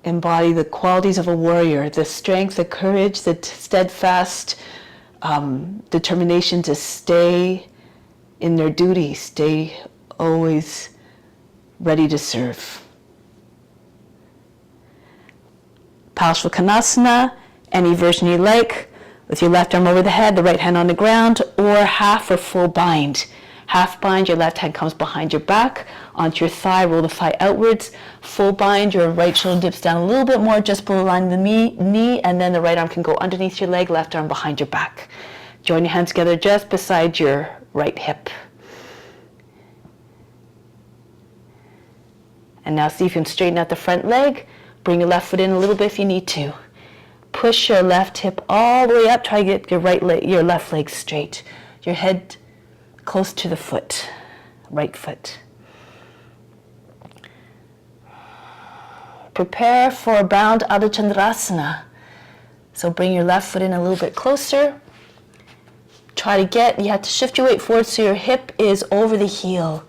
Embody the qualities of a warrior, the strength, the courage, the steadfast determination to stay in their duty, stay always ready to serve. Parsvakonasana, any version you like, with your left arm over the head, the right hand on the ground, or half or full bind. Half bind, your left hand comes behind your back, onto your thigh, roll the thigh outwards. Full bind, your right shoulder dips down a little bit more, just below the line of the knee, and then the right arm can go underneath your leg, left arm behind your back. Join your hands together just beside your right hip. And now see if you can straighten out the front leg. Bring your left foot in a little bit if you need to. Push your left hip all the way up. Try to get your left leg straight. Your head close to the foot, right foot. prepare for bound Ardha Chandrasana. So bring your left foot in a little bit closer. Try to you have to shift your weight forward so your hip is over the heel.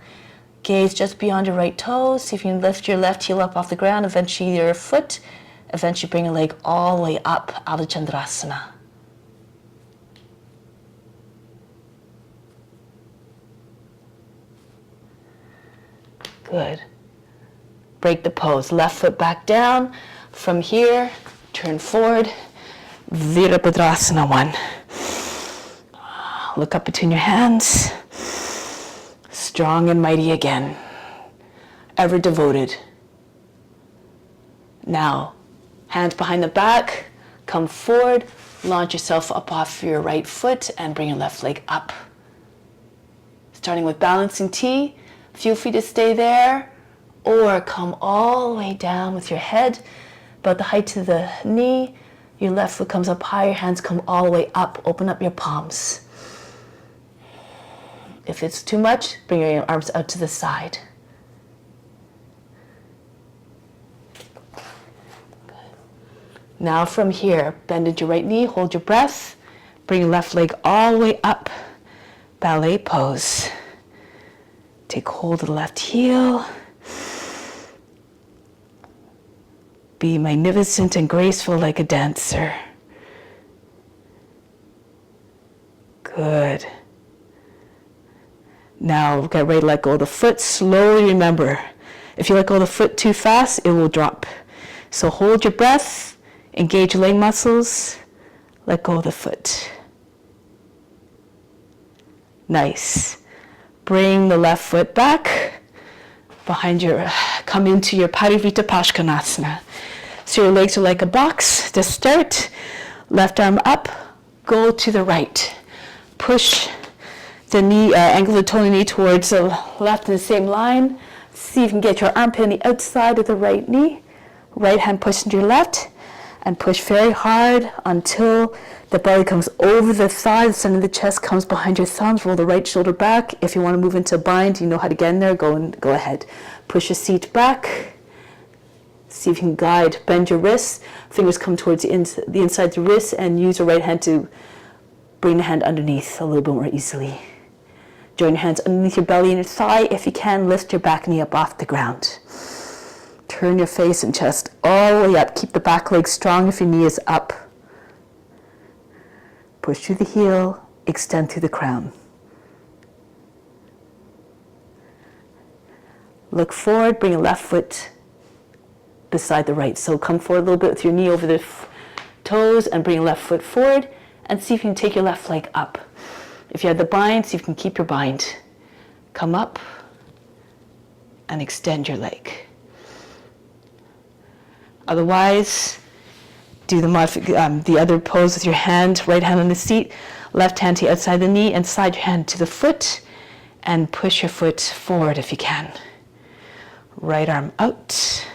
Gaze just beyond your right toes. See if you can lift your left heel up off the ground, eventually your foot. Eventually bring your leg all the way up, Ardha Chandrasana. Good. Break the pose. Left foot back down. From here, turn forward. Virabhadrasana 1. Look up between your hands. Strong and mighty again. Ever devoted. Now, hands behind the back. Come forward. Launch yourself up off your right foot and bring your left leg up. Starting with balancing T. Feel free to stay there or come all the way down with your head about the height of the knee. Your left foot comes up higher, hands come all the way up. Open up your palms. If it's too much, bring your arms out to the side. Good. Now from here, bend into your right knee, hold your breath. Bring your left leg all the way up. Ballet pose. Take hold of the left heel. Be magnificent and graceful like a dancer. Good. Now get ready to let go of the foot. Slowly remember, if you let go of the foot too fast, it will drop. So hold your breath, engage your leg muscles, let go of the foot. Nice. Bring the left foot back behind come into your Parivrtta Paskonasana. So your legs are like a box. To start, left arm up, go to the right. Push the knee, angle of the toe and knee towards the left in the same line. See if you can get your armpit on the outside of the right knee. Right hand push into your left and push very hard until the belly comes over the thigh, the center of the chest comes behind your thumbs. Roll the right shoulder back. If you want to move into a bind, you know how to get in there, go ahead. Push your seat back. See if you can guide, bend your wrists. Fingers come towards the inside of the wrists and use your right hand to bring the hand underneath a little bit more easily. Join your hands underneath your belly and your thigh. If you can, lift your back knee up off the ground. Turn your face and chest all the way up. Keep the back leg strong if your knee is up. Push through the heel, extend through the crown. Look forward, bring your left foot beside the right. So come forward a little bit with your knee over the toes and bring your left foot forward and see if you can take your left leg up. If you have the bind, see if you can keep your bind. Come up and extend your leg. Otherwise, do the other pose with your hand, right hand on the seat, left hand to the outside the knee, and slide your hand to the foot, and push your foot forward if you can. Right arm out.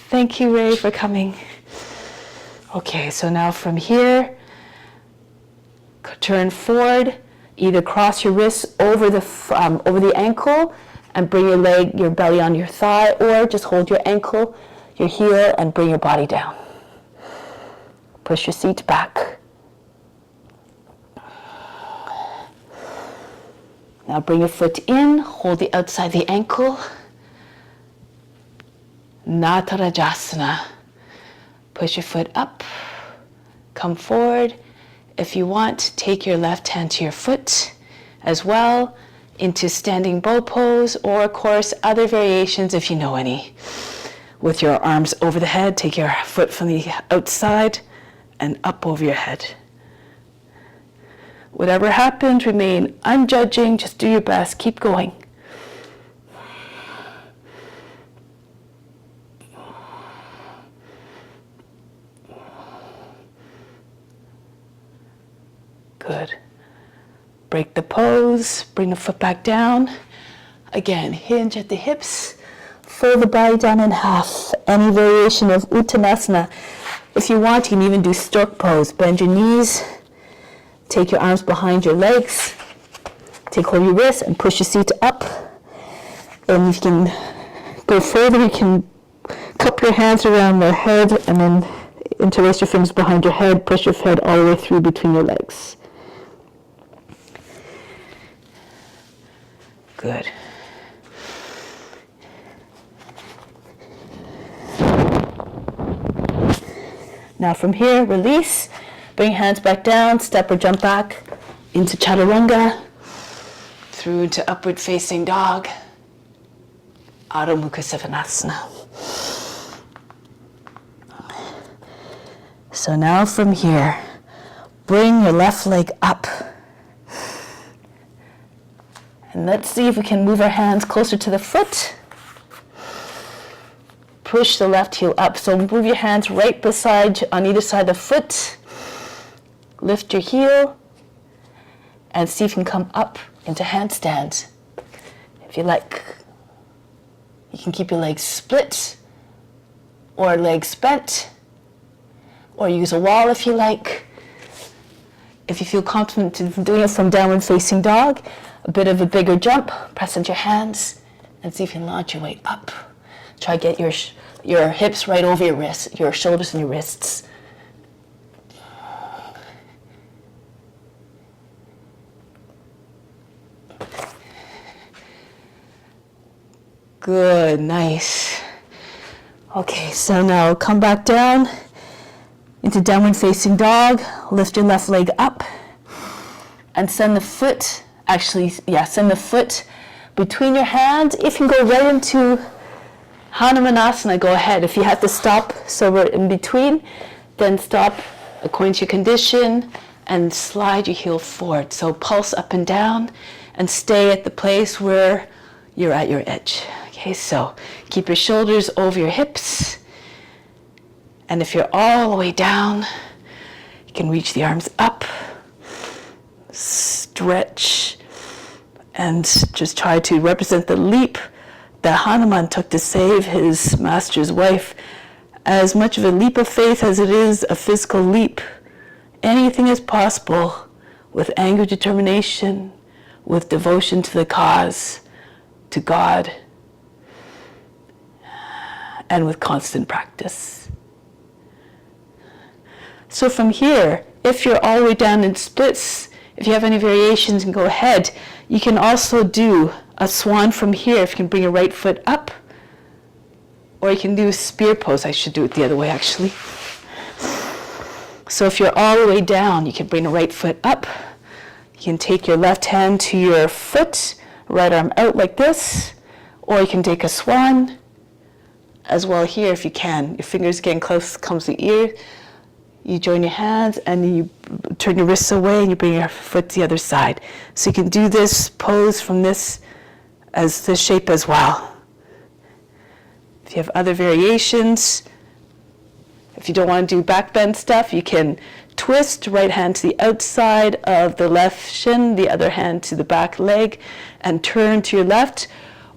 Thank you, Ray, for coming. Okay, so now from here, turn forward. Either cross your wrists over the ankle and bring your belly on your thigh, or just hold your ankle, your heel, and bring your body down. Push your seat back. Now bring your foot in, hold the outside of the ankle. Natarajasana. Push your foot up, come forward. If you want, take your left hand to your foot as well into standing bow pose, or of course other variations if you know any. With your arms over the head, take your foot from the outside and up over your head. Whatever happens, remain unjudging, just do your best, keep going. Good. Break the pose, bring the foot back down. Again, hinge at the hips, fold the body down in half. Any variation of Uttanasana. If you want, you can even do stork pose. Bend your knees, take your arms behind your legs, Take hold of your wrist and push your seat up. And if you can go further, you can cup your hands around the head and then interlace your fingers behind your head, push your head all the way through between your legs. Good. Now from here, release. Bring hands back down, step or jump back into chaturanga, through into upward facing dog, Adho Mukha Svanasana. So now from here, bring your left leg up. And let's see if we can move our hands closer to the foot. Push the left heel up. So move your hands right beside, on either side of the foot. Lift your heel and see if you can come up into handstand. If you like, you can keep your legs split or legs bent, or use a wall if you like. If you feel confident in doing it from downward facing dog, a bit of a bigger jump, press into your hands and see if you can launch your way up. Try to get your hips right over your wrists, your shoulders and your wrists. Good, nice. Okay, so now come back down into downward facing dog. Lift your left leg up and send the foot, send the foot between your hands. If you can go right into Hanumanasana, go ahead. If you have to stop so we're in between, then stop according to your condition and slide your heel forward. So pulse up and down and stay at the place where you're at your edge. Okay, so keep your shoulders over your hips. And if you're all the way down, you can reach the arms up, stretch, and just try to represent the leap that Hanuman took to save his master's wife. As much of a leap of faith as it is a physical leap, anything is possible with anger, determination, with devotion to the cause, to God, and with constant practice. So from here, if you're all the way down in splits, if you have any variations, you can go ahead. You can also do a swan from here if you can bring your right foot up, or you can do a spear pose. I should do it the other way actually. So if you're all the way down, you can bring the right foot up. You can take your left hand to your foot, right arm out like this, or you can take a swan as well here if you can. Your fingers getting close comes to the ear. You join your hands and you turn your wrists away and you bring your foot to the other side. So you can do this pose from this shape as well. If you have other variations, if you don't want to do back bend stuff, you can twist, right hand to the outside of the left shin, the other hand to the back leg, and turn to your left,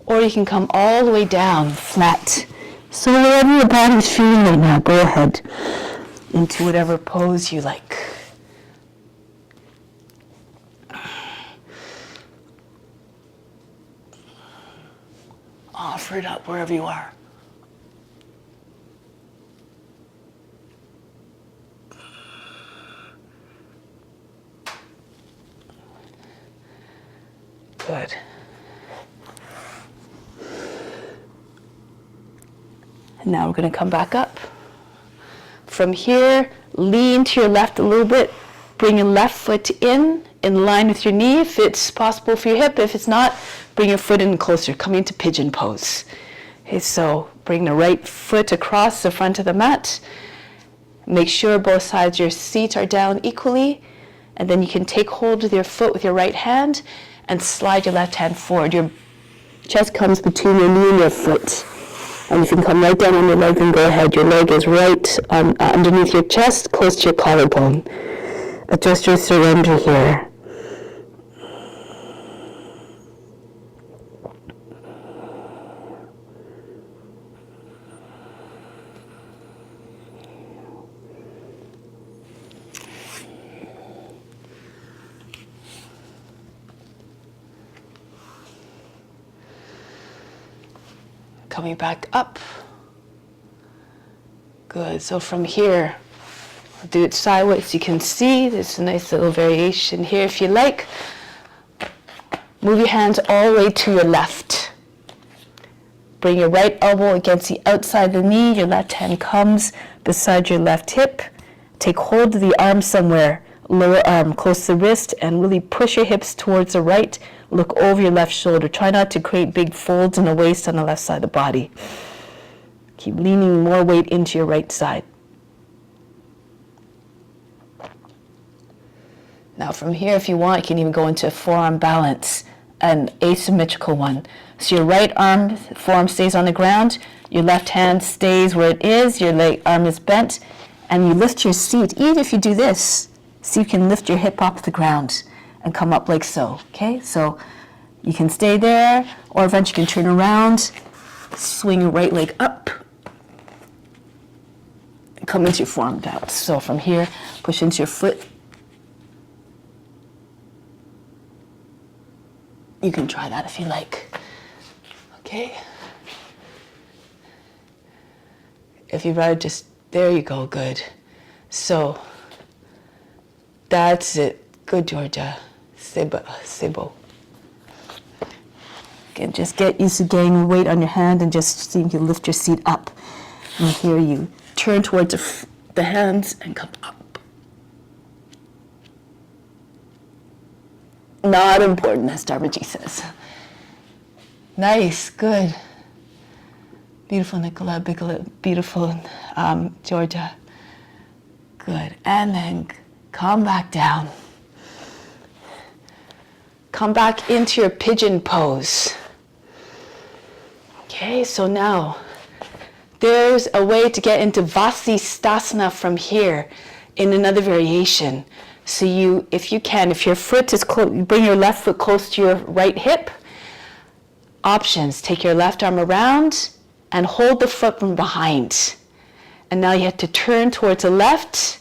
or you can come all the way down flat. So whatever your body's feeling right now, go ahead into whatever pose you like. Offer it up wherever you are. Good. And now we're going to come back up. From here, lean to your left a little bit. Bring your left foot in line with your knee if it's possible for your hip. If it's not, bring your foot in closer, coming into pigeon pose. Okay, so bring the right foot across the front of the mat. Make sure both sides of your seat are down equally. And then you can take hold of your foot with your right hand and slide your left hand forward. Your chest comes between your knee and your foot. And if you can come right down on your leg, then go ahead. Your leg is right underneath your chest, close to your collarbone. Adjust your surrender here. coming back up. Good. So from here, I'll do it sideways. You can see there's a nice little variation here if you like. Move your hands all the way to your left. Bring your right elbow against the outside of the knee. Your left hand comes beside your left hip. Take hold of the arm somewhere, lower arm, close to the wrist, and really push your hips towards the right. Look over your left shoulder. Try not to create big folds in the waist on the left side of the body. Keep leaning more weight into your right side. Now from here, if you want, you can even go into a forearm balance, an asymmetrical one. So your right arm, forearm stays on the ground, your left hand stays where it is, your leg arm is bent, and you lift your seat. Even if you do this, see if you can lift your hip off the ground and come up like so, okay? So you can stay there, or eventually you can turn around, swing your right leg up, and come into your forearm balance. So from here, push into your foot. You can try that if you like. Okay? If you'd rather just, there you go, good. So, that's it. Good, Georgia. Sebo. Again, just get used to getting weight on your hand and just see if you lift your seat up. And here you turn towards the hands and come up. Not important, as Dharmaji says. Nice, good. Beautiful, Nicola, beautiful, Georgia. Good, and then come back down. Come back into your pigeon pose. Okay, so now, there's a way to get into Vasisthasana from here in another variation. So you, if you can, if your foot is close, bring your left foot close to your right hip. Options, take your left arm around and hold the foot from behind. And now you have to turn towards the left,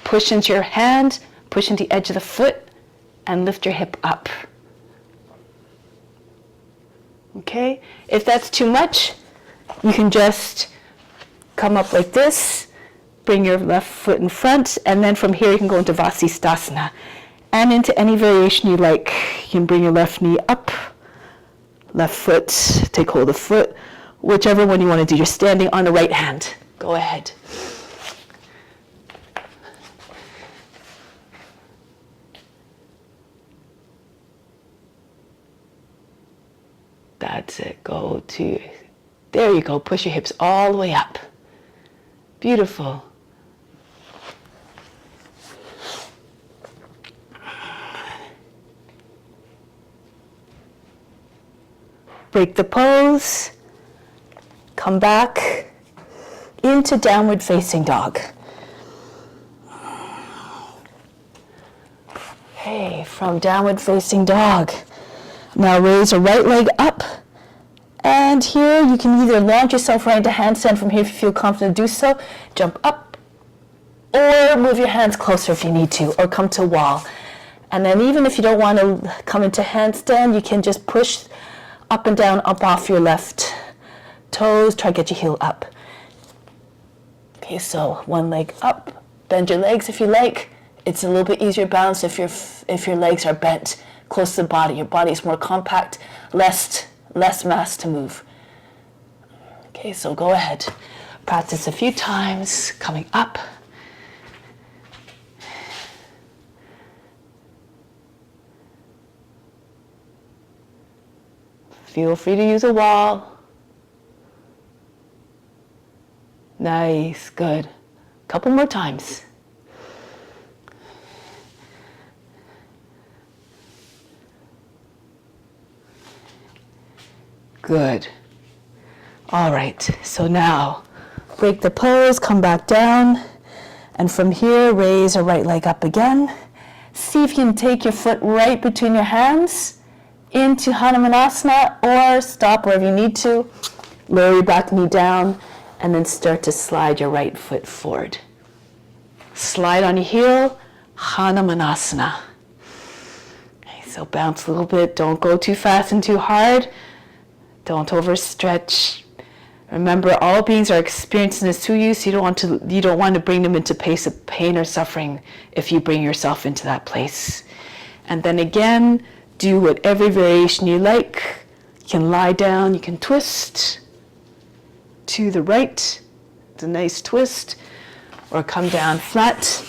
push into your hand, push into the edge of the foot, and lift your hip up. Okay? If that's too much, you can just come up like this, bring your left foot in front, and then from here you can go into Vasisthasana. And into any variation you like. You can bring your left knee up, left foot, take hold of the foot, whichever one you want to do. You're standing on the right hand. Go ahead. That's it. Go to, there you go. Push your hips all the way up. Beautiful. Break the pose, come back into downward facing dog. Okay, from downward facing dog. Now raise a right leg up, and here you can either launch yourself right into handstand from here if you feel confident to do so, jump up, or move your hands closer if you need to, or come to wall. And then even if you don't want to come into handstand, you can just push up and down, up off your left toes. Try to get your heel up. Okay, so one leg up. Bend your legs if you like. It's a little bit easier balance if your legs are bent close to the body. Your body is more compact, less mass to move. Okay, so go ahead. Practice a few times, coming up. Feel free to use a wall. Nice, good. Couple more times. Good. All right, so now break the pose, come back down, and from here raise a right leg up again. See if you can take your foot right between your hands into Hanumanasana, or stop wherever you need to. Lower your back knee down, and then start to slide your right foot forward. Slide on your heel, Hanumanasana. Okay, so bounce a little bit. Don't go too fast and too hard. Don't overstretch. Remember, all beings are experiencing this through you, so you don't want to bring them into a place of pain or suffering if you bring yourself into that place. And then again, do whatever variation you like. You can lie down, you can twist to the right, it's a nice twist, or come down flat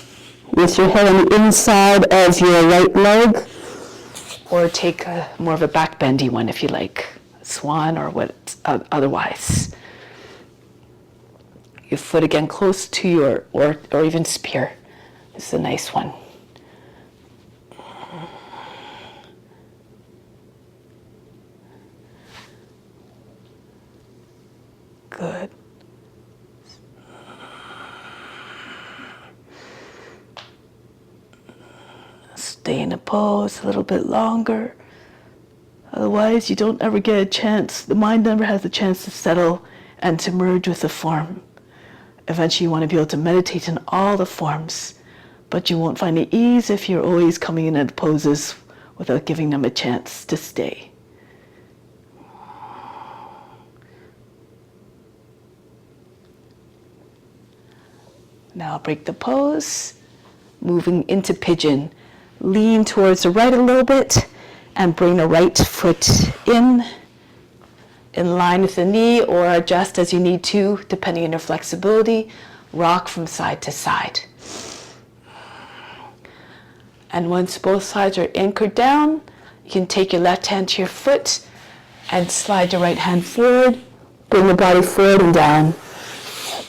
with your head on the inside of your right leg, or take more of a back bendy one if you like, swan or what otherwise. Your foot again close to your, or even spear. This is a nice one. Good. Stay in a pose a little bit longer. Otherwise, you don't ever get a chance, the mind never has a chance to settle and to merge with the form. Eventually, you want to be able to meditate in all the forms, but you won't find the ease if you're always coming in at poses without giving them a chance to stay. Now break the pose, moving into pigeon. Lean towards the right a little bit and bring the right foot in line with the knee, or adjust as you need to, depending on your flexibility. Rock from side to side. And once both sides are anchored down, you can take your left hand to your foot and slide your right hand forward. Bring the body forward and down.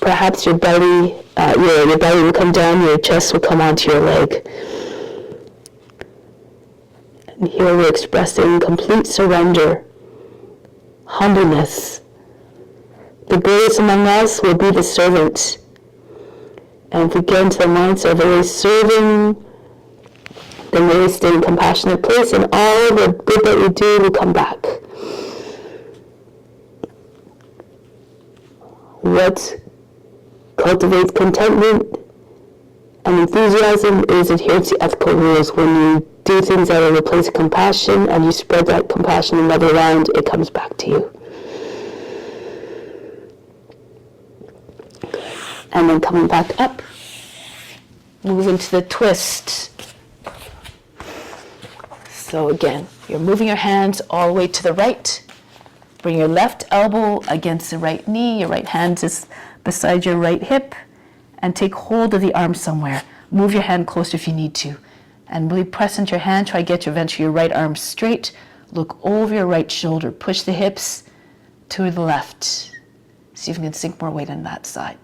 Perhaps your belly will come down, your chest will come onto your leg. And here we're expressing complete surrender, humbleness. The greatest among us will be the servant. And if we get into the mindset of always serving, then we stay in a compassionate place, and all the good that we do will come back. What cultivates contentment and enthusiasm is adherence to ethical rules. When you do things out of a place of compassion and you spread that compassion and love around, it comes back to you. And then coming back up, move into the twist. So again, you're moving your hands all the way to the right. Bring your left elbow against the right knee, your right hand is beside your right hip, and take hold of the arm somewhere. Move your hand closer if you need to. And really press into your hand, try to get eventually your right arm straight. Look over your right shoulder, push the hips to the left. See if you can sink more weight on that side.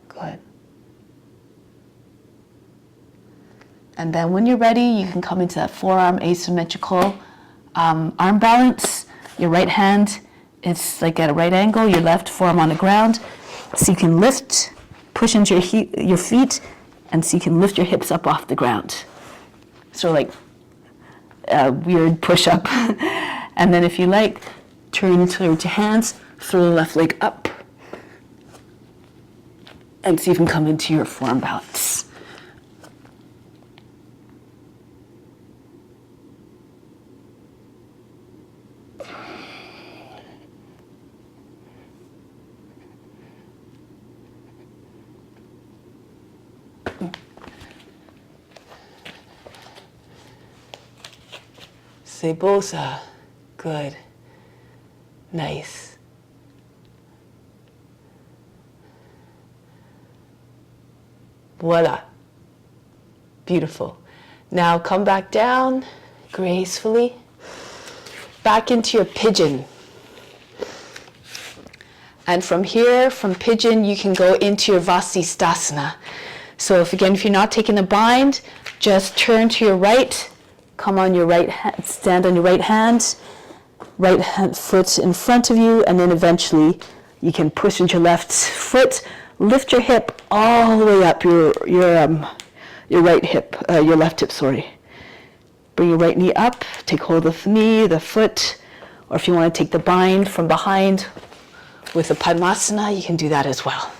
Good. And then when you're ready, you can come into that forearm asymmetrical arm balance. Your right hand is like at a right angle, your left forearm on the ground. So you can lift, push into your feet, and so you can lift your hips up off the ground. So like a weird push-up. And then if you like, turn towards your hands, throw the left leg up, and see if you can come into your forearm balance. Sebosa. Good. Nice. Voila. Beautiful. Now come back down gracefully. Back into your pigeon. And from here, from pigeon, you can go into your Vasisthasana. So if you're not taking the bind, just turn to your right, come on your right hand, stand on your right hand foot in front of you, and then eventually you can push into your left foot, lift your hip all the way up, your right hip, your left hip, sorry. Bring your right knee up, take hold of the knee, the foot, or if you want to take the bind from behind with the Padmasana, you can do that as well.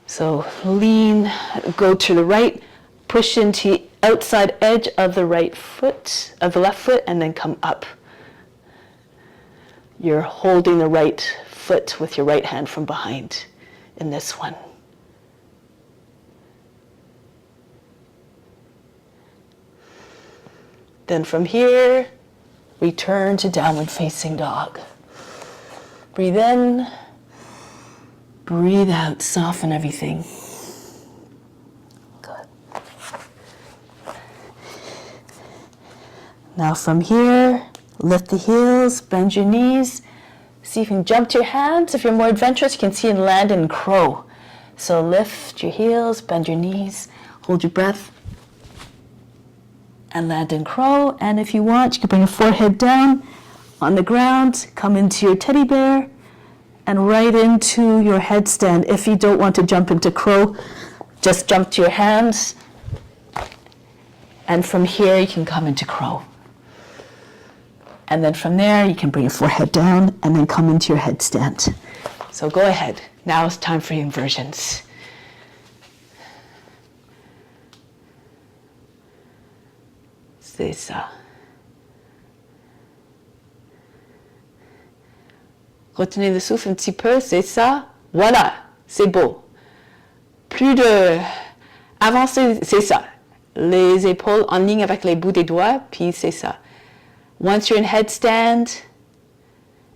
So lean, go to the right, Push into the outside edge of the right foot, of the left foot, and then come up. You're holding the right foot with your right hand from behind in this one. Then from here, return to downward facing dog. Breathe in, breathe out, soften everything. Good. Now from here, lift the heels, bend your knees. See if you can jump to your hands. If you're more adventurous, you can see and land in crow. So lift your heels, bend your knees, hold your breath, and land in crow. And if you want, you can bring your forehead down on the ground, come into your teddy bear, and right into your headstand. If you don't want to jump into crow, just jump to your hands. And from here, you can come into crow. And then from there, you can bring your forehead down and then come into your headstand. So go ahead. Now it's time for inversions. C'est ça. Retenez le souffle un petit peu, c'est ça. Voilà, c'est beau. Plus de... Avancez, c'est ça. Les épaules en ligne avec les bouts des doigts, puis c'est ça. Once you're in headstand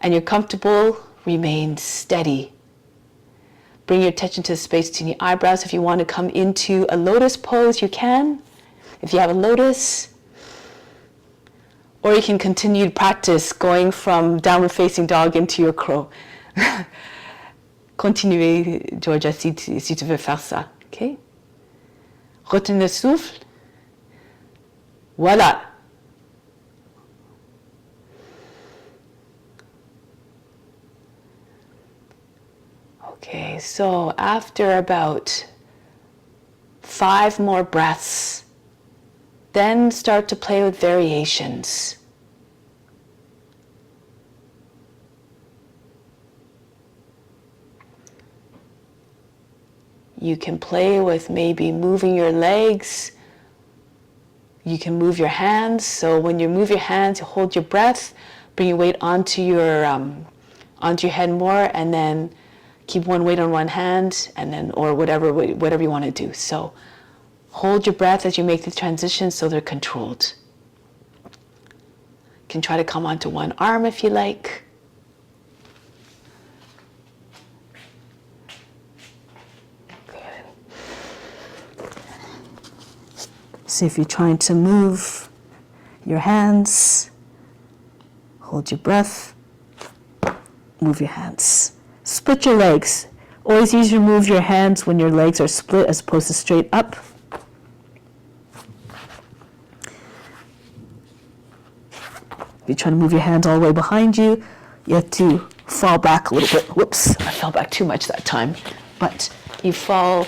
and you're comfortable, remain steady. Bring your attention to the space between your eyebrows. If you want to come into a lotus pose, you can. If you have a lotus. Or you can continue to practice going from downward facing dog into your crow. Continuez, Georgia, si tu veux faire ça. Okay? Retenez le souffle. Voilà. Okay, so after about 5 more breaths, then start to play with variations. You can play with maybe moving your legs. You can move your hands. So when you move your hands, you hold your breath, bring your weight onto your head more, and then keep one weight on one hand, and then, or whatever you want to do. So hold your breath as you make the transition so they're controlled. You can try to come onto one arm if you like. Good. See if you're trying to move your hands. Hold your breath. Move your hands. Split your legs. Always easier to move your hands when your legs are split as opposed to straight up. If you're trying to move your hands all the way behind you, you have to fall back a little bit. Whoops, I fell back too much that time. But you fall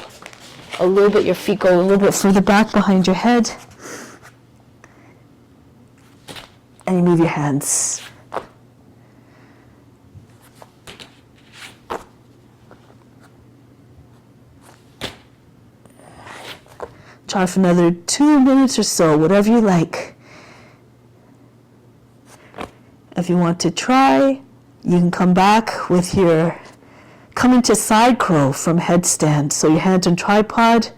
a little bit, your feet go a little bit further back behind your head. And you move your hands. Try for another 2 minutes or so, whatever you like. If you want to try, you can come back with come into side crow from headstand. So your hands on tripod.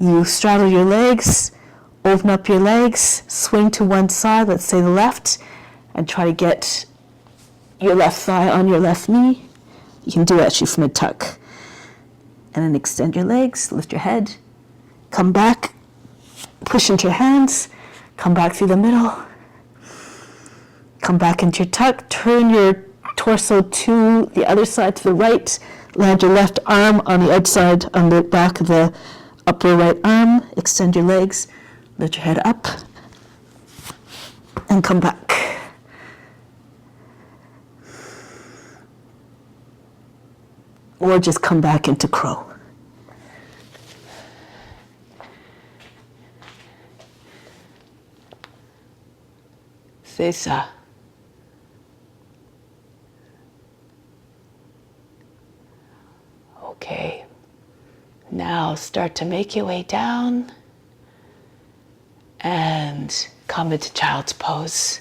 You straddle your legs, open up your legs, swing to one side, let's say the left, and try to get your left thigh on your left knee. You can do it actually from a tuck. And then extend your legs, lift your head, come back, push into your hands, come back through the middle, come back into your tuck, turn your torso to the other side, to the right, land your left arm on the outside, on the back of the upper right arm, extend your legs, lift your head up, and come back. Or just come back into crow. C'est ça. Okay. Now start to make your way down and come into child's pose.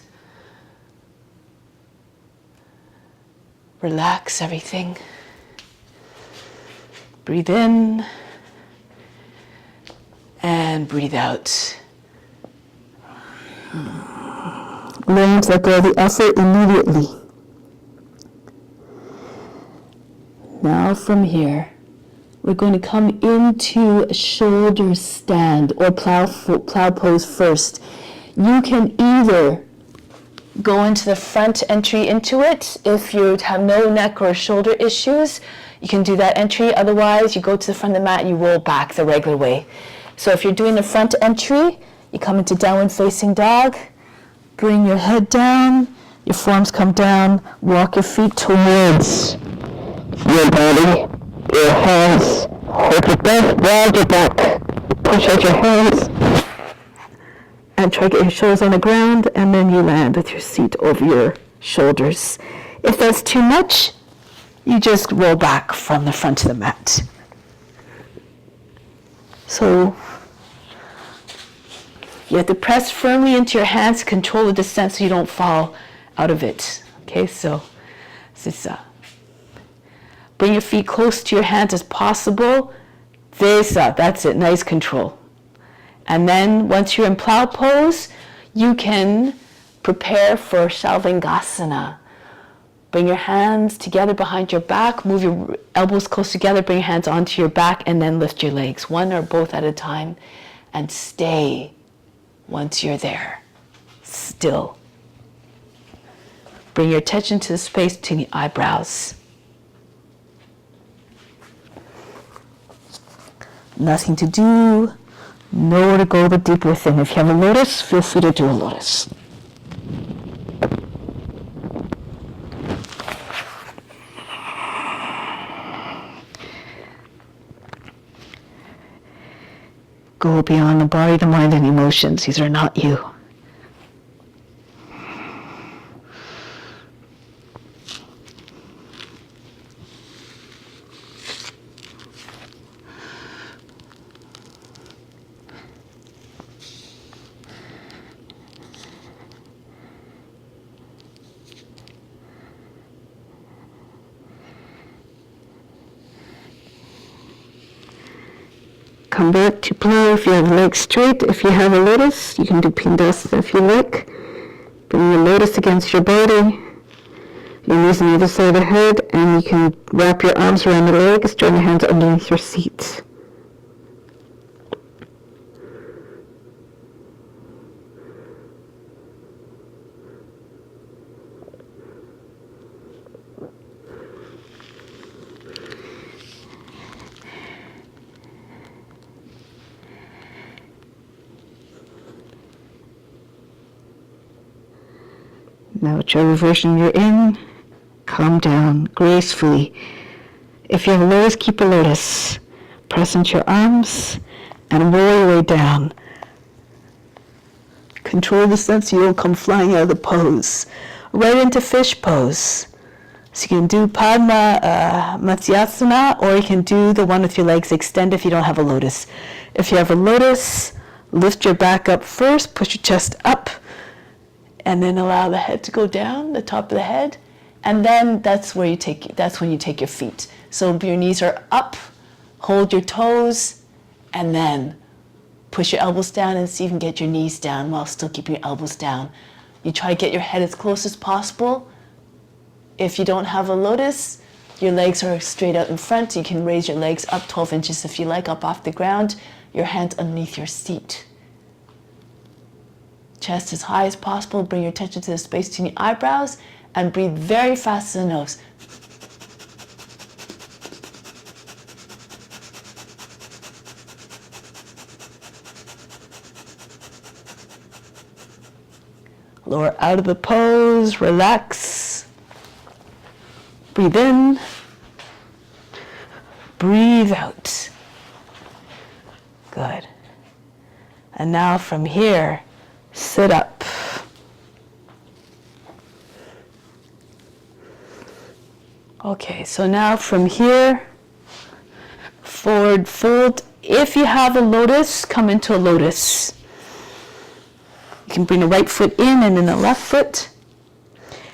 Relax everything. Breathe in and breathe out. Learn to let go of the effort immediately. Now from here, we're going to come into a shoulder stand or plow pose first. You can either go into the front entry into it. If you have no neck or shoulder issues, you can do that entry. Otherwise, you go to the front of the mat, you roll back the regular way. So if you're doing the front entry, you come into downward facing dog, bring your head down, your forearms come down, walk your feet towards your body, your hands, hold your breath, round your back, push out your hands, and try to get your shoulders on the ground, and then you land with your seat over your shoulders. If that's too much, you just roll back from the front of the mat. So you have to press firmly into your hands to control the descent so you don't fall out of it. Okay, so this is bring your feet close to your hands as possible. That's it, nice control. And then once you're in plow pose, you can prepare for Shalvingasana. Bring your hands together behind your back, move your elbows close together, bring your hands onto your back, and then lift your legs, one or both at a time, and stay once you're there, still. Bring your attention to the space between the eyebrows. Nothing to do, nowhere to go but deep within. If you have a lotus, feel free to do a lotus. Go beyond the body, the mind, and emotions. These are not you. Come back to plow if you have legs straight. If you have a lotus, you can do pindasana if you like. Bring your lotus against your body. Your knees on the other side of the head, and you can wrap your arms around the legs, join your hands underneath your seat. Now, whichever version you're in, calm down gracefully. If you have a lotus, keep a lotus. Press into your arms and roll your way down. Control the sense you don't come flying out of the pose. Right into fish pose. So you can do Padma Matsyasana, or you can do the one with your legs extended if you don't have a lotus. If you have a lotus, lift your back up first, push your chest up, and then allow the head to go down, the top of the head, and then that's when you take your feet. So your knees are up, hold your toes, and then push your elbows down and see if you can get your knees down while still keeping your elbows down. You try to get your head as close as possible. If you don't have a lotus, your legs are straight out in front. You can raise your legs up 12 inches if you like, up off the ground, your hands underneath your seat. Chest as high as possible. Bring your attention to the space between your eyebrows and breathe very fast to the nose. Lower out of the pose, relax. Breathe in. Breathe out. Good. And now from here, sit up. Okay, so now from here, forward fold if you have a lotus, come into a lotus. You can bring the right foot in and then the left foot.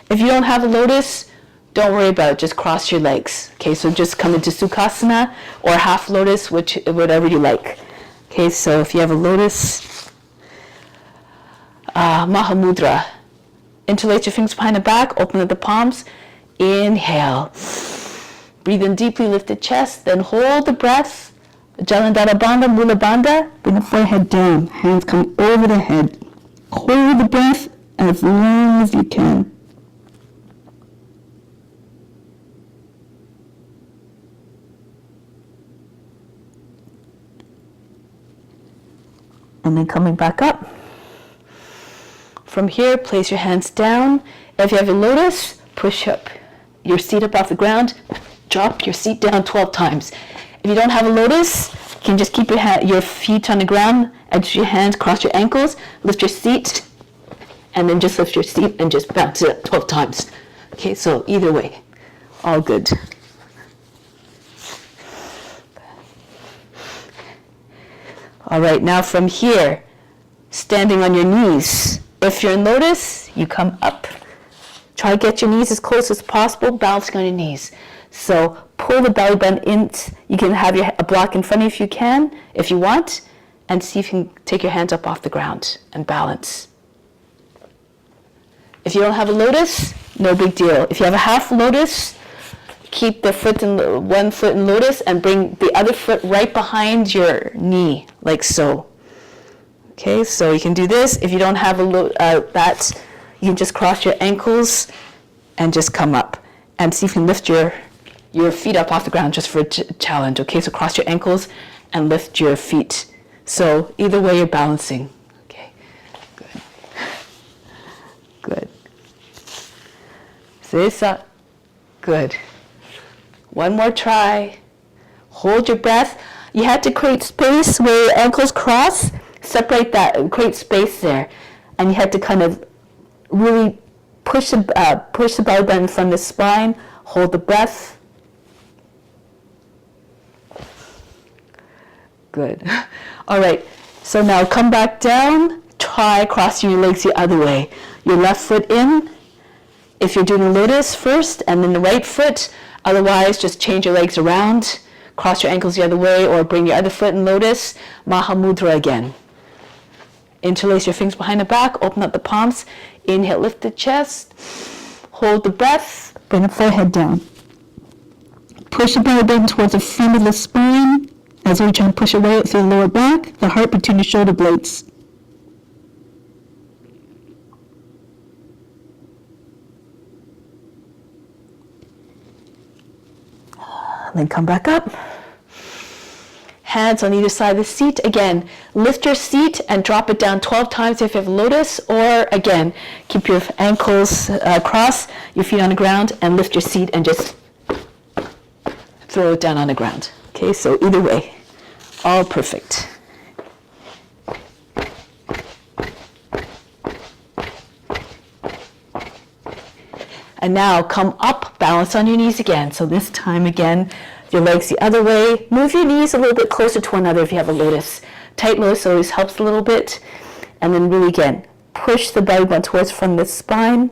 If you don't have a lotus, don't worry about it, just cross your legs. Okay, so just come into Sukhasana or half lotus, whatever you like. Okay, so if you have a lotus, Mahamudra. Interlace your fingers behind the back, open up the palms, inhale. Breathe in deeply, lift the chest, then hold the breath. Jalandhara Bandha, Mula Bandha. Bring the forehead down, hands come over the head. Hold the breath as long as you can. And then coming back up. From here, place your hands down. If you have a lotus, push up your seat up off the ground. Drop your seat down 12 times. If you don't have a lotus, you can just keep your feet on the ground, edge your hands, cross your ankles, lift your seat, and then just lift your seat and just bounce it up 12 times. Okay, so either way, all good. All right, now from here, standing on your knees. If you're in lotus, you come up. Try to get your knees as close as possible, balancing on your knees. So pull the belly button in. You can have a block in front of you if you want, and see if you can take your hands up off the ground and balance. If you don't have a lotus, no big deal. If you have a half lotus, keep the one foot in lotus and bring the other foot right behind your knee, like so. Okay, so you can do this. If you don't have that, you can just cross your ankles and just come up. And see if you can lift your feet up off the ground just for a challenge. Okay, so cross your ankles and lift your feet. So either way you're balancing. Okay, good. Good. Sesa. Good. One more try. Hold your breath. You have to create space where your ankles cross. Separate that and create space there. And you have to kind of really push the belly button from the spine. Hold the breath. Good. All right. So now come back down. Try crossing your legs the other way. Your left foot in. If you're doing a lotus first, and then the right foot. Otherwise, just change your legs around. Cross your ankles the other way, or bring your other foot in lotus. Mahamudra again. Interlace your fingers behind the back. Open up the palms. Inhale, lift the chest. Hold the breath. Bring the forehead down. Push the belly button towards the front of the spine as we try to push away through the lower back, the heart between the shoulder blades. Then come back up. Hands on either side of the seat. Again, lift your seat and drop it down 12 times if you have lotus, or again, keep your ankles crossed, your feet on the ground, and lift your seat and just throw it down on the ground. Okay, so either way, all perfect. And now come up, balance on your knees again. So this time again, your legs the other way. Move your knees a little bit closer to one another if you have a lotus. Tight lotus always helps a little bit. And then really again, push the belly button towards from the spine.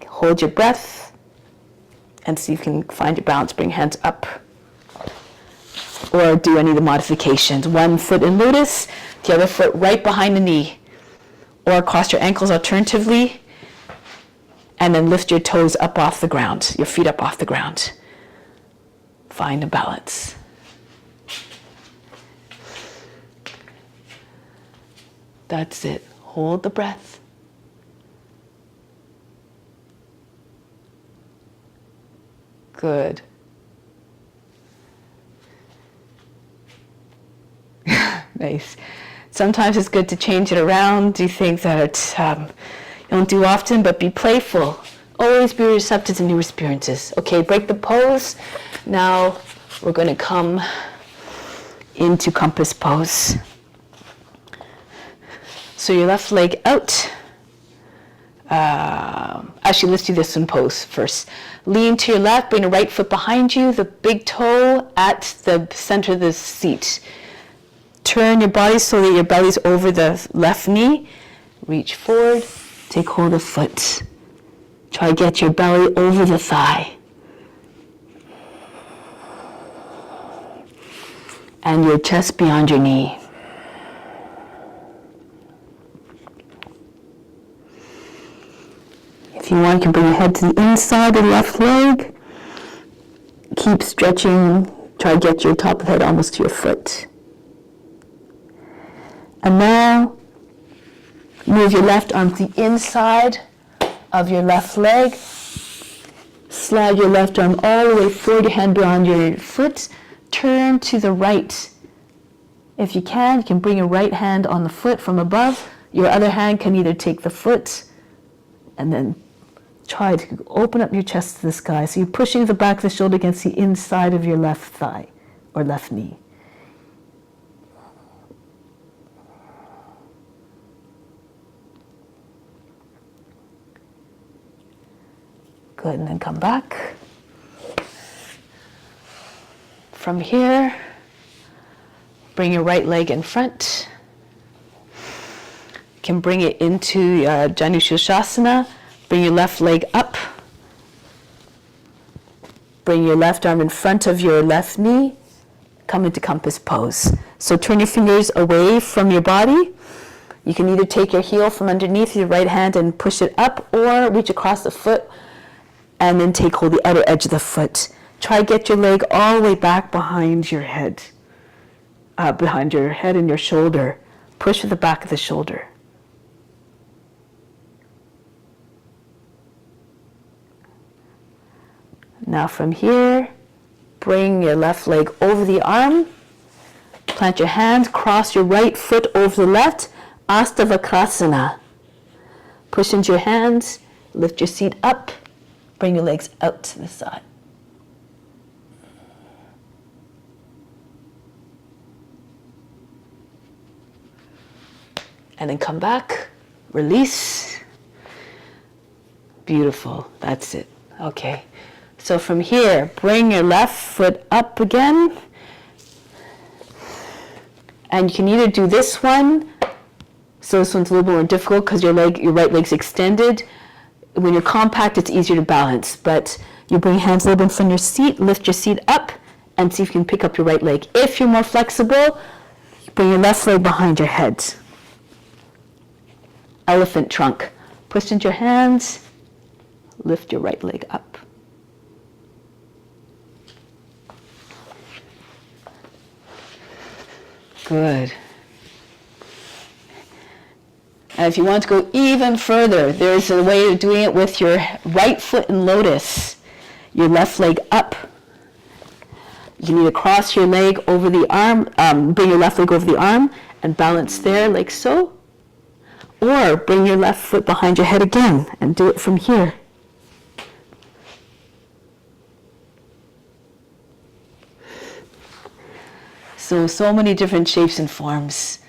Hold your breath. And see if you can find your balance. Bring hands up. Or do any of the modifications. One foot in lotus, the other foot right behind the knee. Or cross your ankles alternatively. And then lift your toes up off the ground, your feet up off the ground. Find a balance. That's it. Hold the breath. Good. Nice. Sometimes it's good to change it around. Do things that you don't do often, but be playful. Always be receptive to new experiences. Okay, break the pose. Now we're going to come into compass pose. So your left leg out. Actually, let's do this one pose first. Lean to your left, bring the right foot behind you, the big toe at the center of the seat. turn your body so that your belly's over the left knee. Reach forward, take hold of foot. Try to get your belly over the thigh. And your chest beyond your knee. If you want, you can bring your head to the inside of the left leg. Keep stretching. Try to get your top of the head almost to your foot. And now, move your left arm to the inside of your left leg. Slide your left arm all the way forward, your hand beyond your foot. Turn to the right. If you can bring your right hand on the foot from above. Your other hand can either take the foot and then try to open up your chest to the sky. So you're pushing the back of the shoulder against the inside of your left thigh or left knee. Good, and then come back. From here, bring your right leg in front. You can bring it into Janushirshasana. Bring your left leg up. Bring your left arm in front of your left knee. Come into compass pose. So turn your fingers away from your body. You can either take your heel from underneath your right hand and push it up, or reach across the foot and then take hold of the outer edge of the foot. Try to get your leg all the way back behind your head and your shoulder. Push with the back of the shoulder. Now from here, bring your left leg over the arm. Plant your hand, cross your right foot over the left. Astavakrasana. Push into your hands, lift your seat up, bring your legs out to the side. And then come back, release. Beautiful, that's it. Okay, so from here, bring your left foot up again. And you can either do this one, so this one's a little more difficult because your right leg's extended. When you're compact, it's easier to balance, but you bring your hands a little bit in front of your seat, lift your seat up, and see if you can pick up your right leg. If you're more flexible, bring your left leg behind your head. Elephant trunk. Push into your hands, lift your right leg up. Good. And if you want to go even further, there's a way of doing it with your right foot in lotus, your left leg up. You need to cross your leg over the arm, bring your left leg over the arm and balance there like so. Or bring your left foot behind your head again and do it from here. So many different shapes and forms.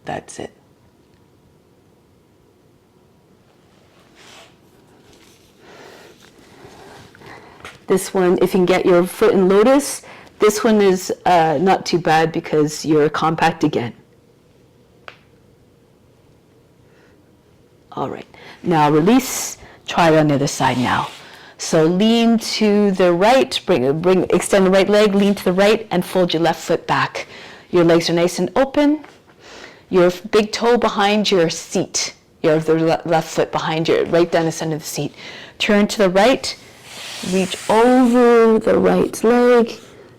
That's it. This one, if you can get your foot in lotus, this one is not too bad because you're compact again. All right, now release, try it on the other side now. So lean to the right, extend the right leg, lean to the right and fold your left foot back. Your legs are nice and open. Your big toe behind your seat. You have the left foot behind you, right down the center of the seat. Turn to the right, reach over the right leg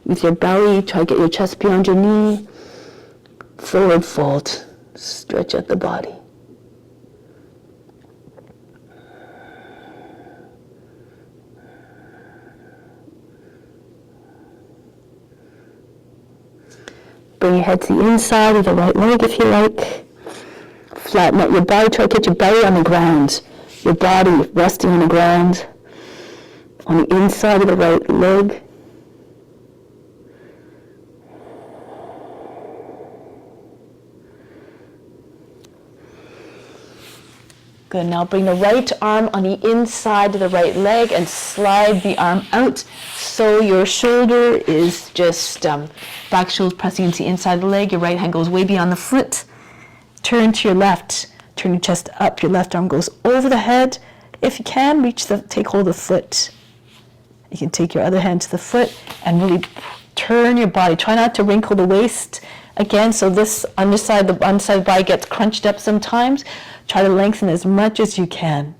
with your belly, try to get your chest beyond your knee. Forward fold, stretch out the body. Bring your head to the inside of the right leg if you like. Flatten out your belly. Try to get your belly on the ground. Your body resting on the ground. On the inside of the right leg. Good. Now bring the right arm on the inside of the right leg and slide the arm out so your shoulder is just back shoulder pressing into the inside of the leg. Your right hand goes way beyond the foot. Turn to your left. Turn your chest up. Your left arm goes over the head. If you can, take hold of the foot. You can take your other hand to the foot and really turn your body. Try not to wrinkle the waist again, so this the underside of the body gets crunched up sometimes. Try to lengthen as much as you can,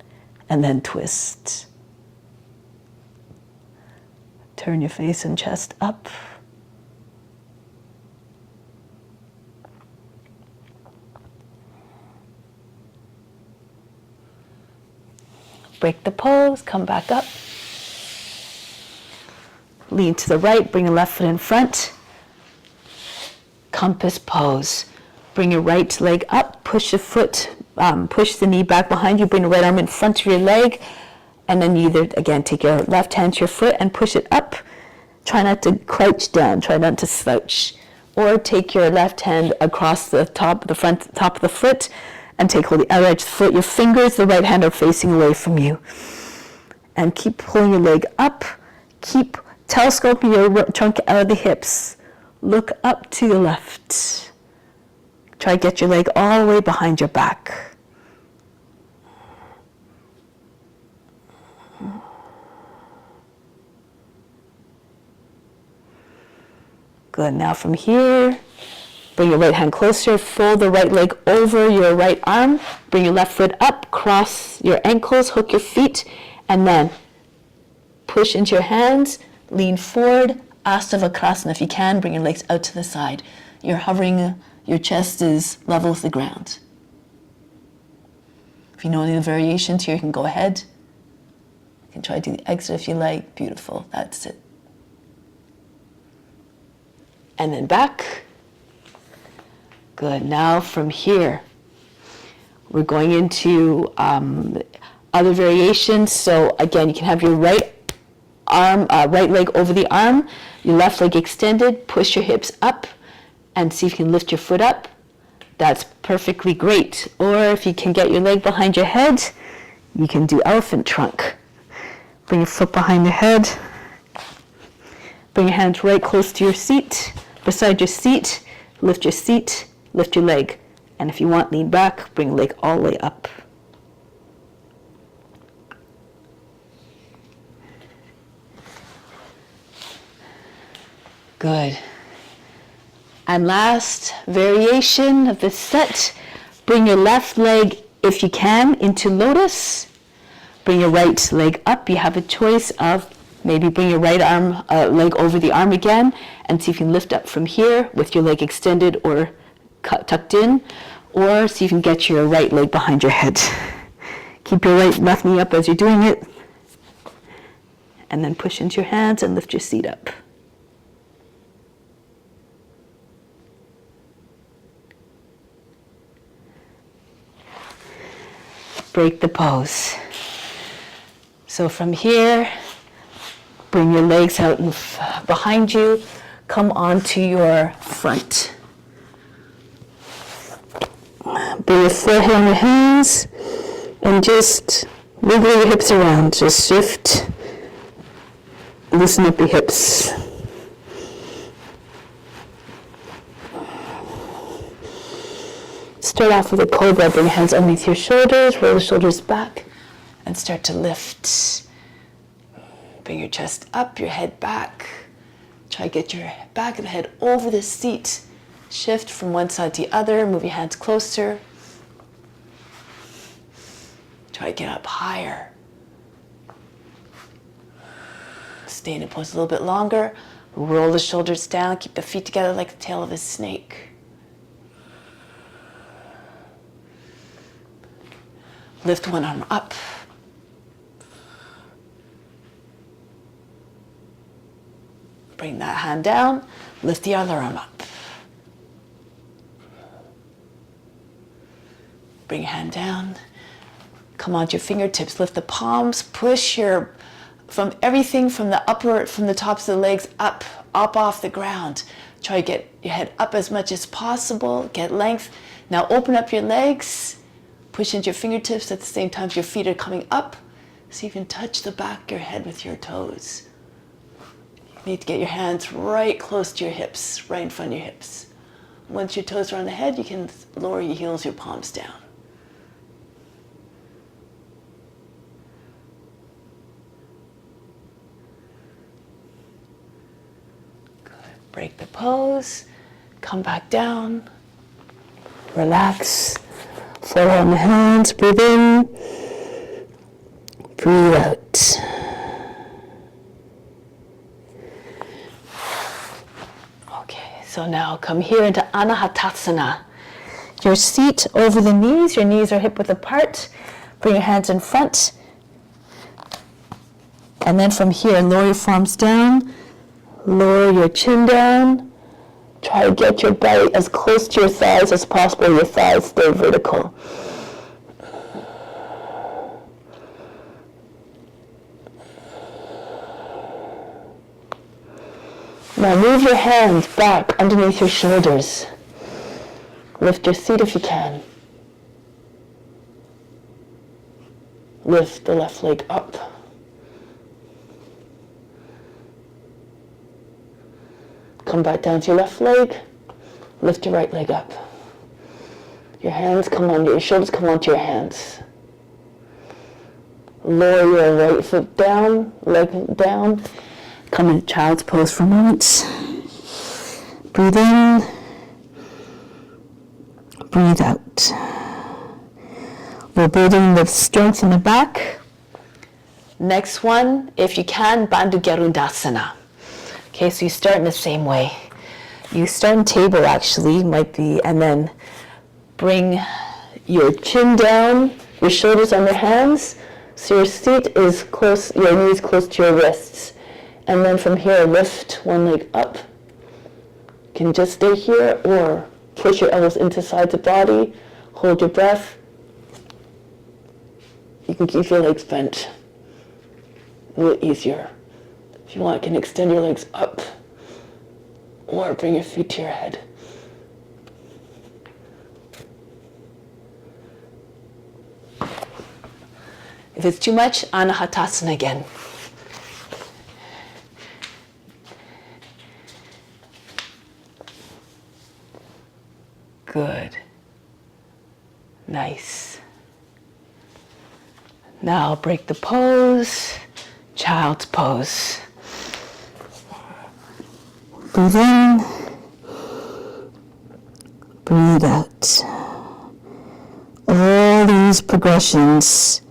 and then twist. Turn your face and chest up. Break the pose, come back up. Lean to the right, bring your left foot in front. Compass pose. Bring your right leg up, push the foot, push the knee back behind you, bring the right arm in front of your leg, and then again, take your left hand to your foot and push it up. Try not to crouch down, try not to slouch. Or take your left hand across the top of the foot and take hold of the other edge of the foot. Your fingers, the right hand, are facing away from you. And keep pulling your leg up. Keep telescoping your trunk out of the hips. Look up to your left. Try to get your leg all the way behind your back. Good. Now from here, bring your right hand closer. Fold the right leg over your right arm. Bring your left foot up. Cross your ankles. Hook your feet. And then push into your hands. Lean forward. Ashtavakrasana. If you can, bring your legs out to the side. You're hovering. Your chest is level with the ground. If you know any of the variations here, you can go ahead. You can try to do the exit if you like. Beautiful. That's it. And then back. Good. Now from here, we're going into other variations. So again, you can have your right leg over the arm, your left leg extended. Push your hips up. And see if you can lift your foot up. That's perfectly great. Or if you can get your leg behind your head, you can do elephant trunk. Bring your foot behind your head. Bring your hands right close to your seat. Beside your seat, lift your leg. And if you want, lean back, bring your leg all the way up. Good. And last variation of this set, bring your left leg, if you can, into lotus. Bring your right leg up. You have a choice of maybe bring your right arm leg over the arm again and see if you can lift up from here with your leg extended or tucked in, or see if you can get your right leg behind your head. Keep your left knee up as you're doing it, and then push into your hands and lift your seat up. Break the pose. So from here, bring your legs out behind you, come onto your front. Bring your forehead on your hands and just wiggle your hips around. Just shift, loosen up your hips. Start off with a cobra. Bring your hands underneath your shoulders, roll the shoulders back, and start to lift. Bring your chest up, your head back. Try to get your back of the head over the seat. Shift from one side to the other, move your hands closer. Try to get up higher. Stay in a pose a little bit longer. Roll the shoulders down, keep the feet together like the tail of a snake. Lift one arm up. Bring that hand down. Lift the other arm up. Bring your hand down. Come onto your fingertips. Lift the palms. Push from everything from the tops of the legs up off the ground. Try to get your head up as much as possible. Get length. Now open up your legs. Push into your fingertips at the same time as your feet are coming up, so you can touch the back of your head with your toes. You need to get your hands right close to your hips, right in front of your hips. Once your toes are on the head, you can lower your heels, your palms down. Good. Break the pose, come back down, relax, float on the hands, breathe in, breathe out. Okay, so now come here into Anahatasana. Your seat over the knees, your knees are hip width apart. Bring your hands in front. And then from here, lower your palms down, lower your chin down. Try to get your belly as close to your thighs as possible. Your thighs stay vertical. Now move your hands back underneath your shoulders. Lift your seat if you can. Lift the left leg up. Come back down to your left leg. Lift your right leg up. Your hands come under, your shoulders come onto your hands. Lower your right foot down, leg down. Come into child's pose for a moment. Breathe in. Breathe out. We're building the strength in the back. Next one, if you can, Bandha Garudasana. Okay, so you start in the same way. You start in table actually, might be, and then bring your chin down, your shoulders on your hands, so your seat is close, your knees close to your wrists. And then from here, lift one leg up. You can just stay here or push your elbows into sides of the body, hold your breath. You can keep your legs bent. A little easier. If you want, you can extend your legs up or bring your feet to your head. If it's too much, Anahatasana again. Good. Nice. Now break the pose, child's pose. Breathe in, breathe out. All these progressions,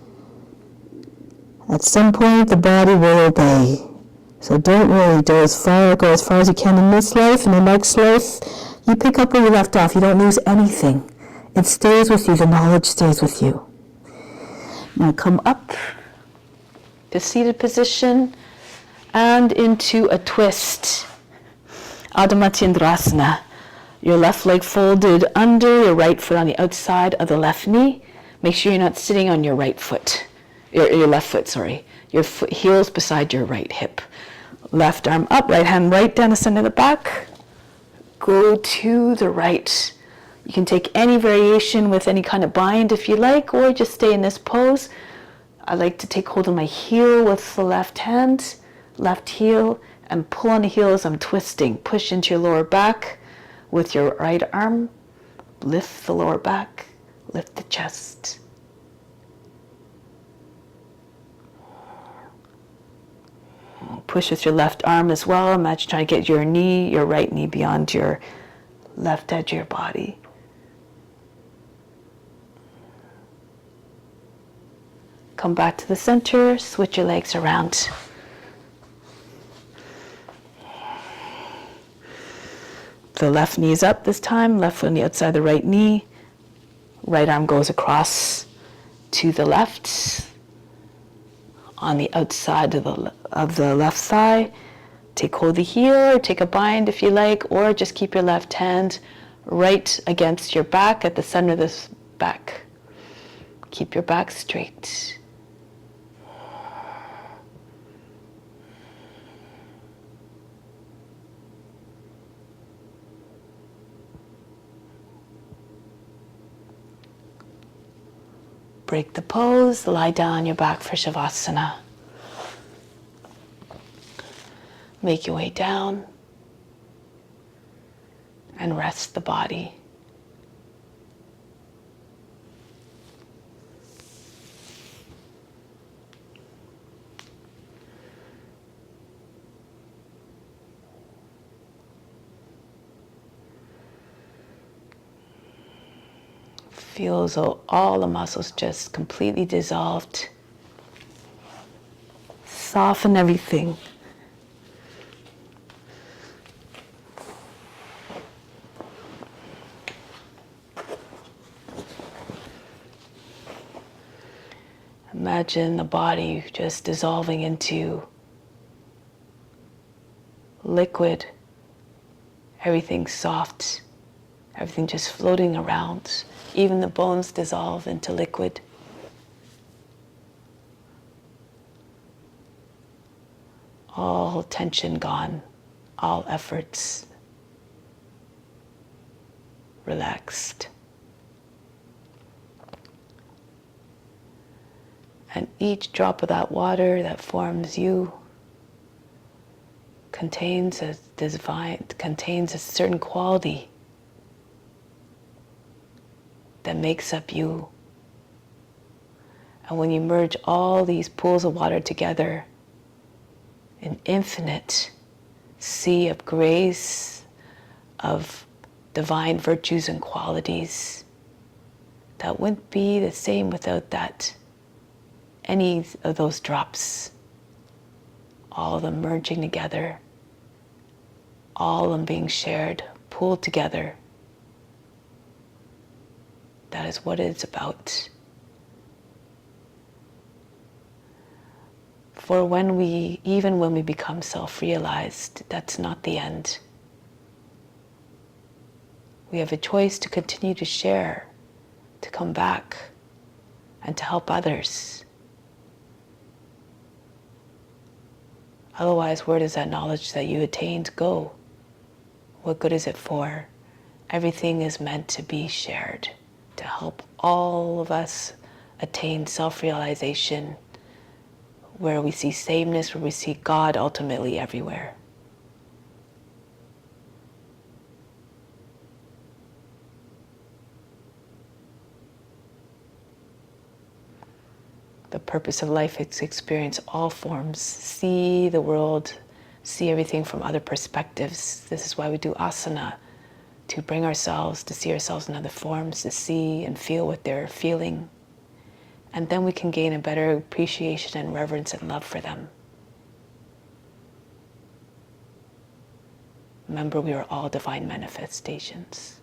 at some point the body will obey. So don't worry, go as far as you can in this life. In the next life, you pick up where you left off. You don't lose anything. It stays with you. The knowledge stays with you. Now come up to seated position and into a twist. Adho Matsyendrasana. Your left leg folded under, your right foot on the outside of the left knee. Make sure you're not sitting on your right foot. Your left foot, sorry. Your foot, heels beside your right hip. Left arm up, right hand right down the center of the back. Go to the right. You can take any variation with any kind of bind if you like, or just stay in this pose. I like to take hold of my heel with the left hand, left heel, and pull on the heel as I'm twisting. Push into your lower back with your right arm. Lift the lower back, lift the chest. Push with your left arm as well. Imagine trying to get your knee, your right knee beyond your left edge of your body. Come back to the center, switch your legs around. The left knee is up this time, left foot on the outside of the right knee. Right arm goes across to the left, on the outside of the left thigh. Take hold of the heel or take a bind if you like, or just keep your left hand right against your back at the center of this back. Keep your back straight. Break the pose, lie down on your back for Shavasana. Make your way down and rest the body. Feel as though all the muscles just completely dissolved. Soften everything. Imagine the body just dissolving into liquid, everything soft, everything just floating around. Even the bones dissolve into liquid. All tension gone, all efforts relaxed. And each drop of that water that forms you contains a certain quality that makes up you. And when you merge all these pools of water together, an infinite sea of grace, of divine virtues and qualities that wouldn't be the same without that, any of those drops, all of them merging together, all of them being shared, pooled together. That is what it's about. For even when we become self-realized, that's not the end. We have a choice to continue to share, to come back, and to help others. Otherwise, where does that knowledge that you attained go? What good is it for? Everything is meant to be shared, to help all of us attain self-realization, where we see sameness, where we see God ultimately everywhere. The purpose of life is to experience all forms, see the world, see everything from other perspectives. This is why we do asana, to bring ourselves, to see ourselves in other forms, to see and feel what they're feeling. And then we can gain a better appreciation and reverence and love for them. Remember, we are all divine manifestations.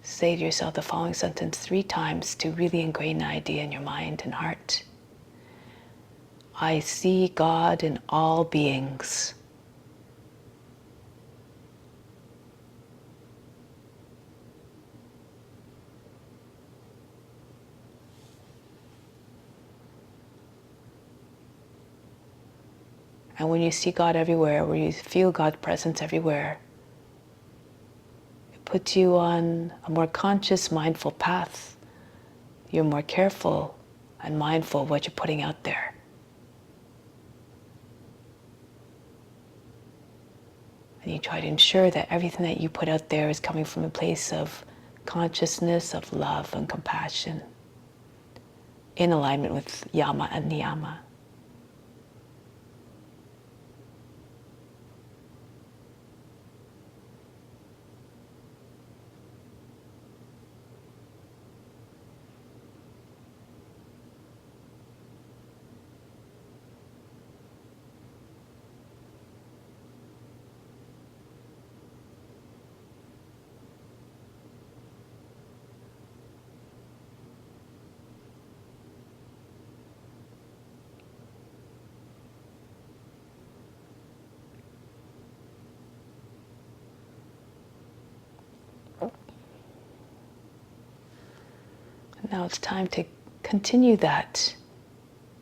Say to yourself the following sentence 3 times to really ingrain the idea in your mind and heart. I see God in all beings. And when you see God everywhere, where you feel God's presence everywhere, it puts you on a more conscious, mindful path. You're more careful and mindful of what you're putting out there. And you try to ensure that everything that you put out there is coming from a place of consciousness, of love and compassion, in alignment with yama and niyama. Now it's time to continue that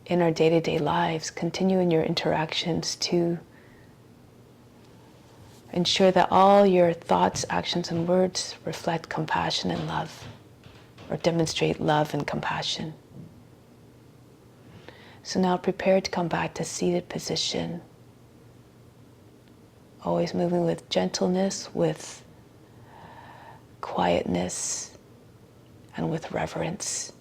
in our day-to-day lives, continue in your interactions to ensure that all your thoughts, actions, and words reflect compassion and love, or demonstrate love and compassion. So now prepare to come back to seated position, always moving with gentleness, with quietness, and with reverence.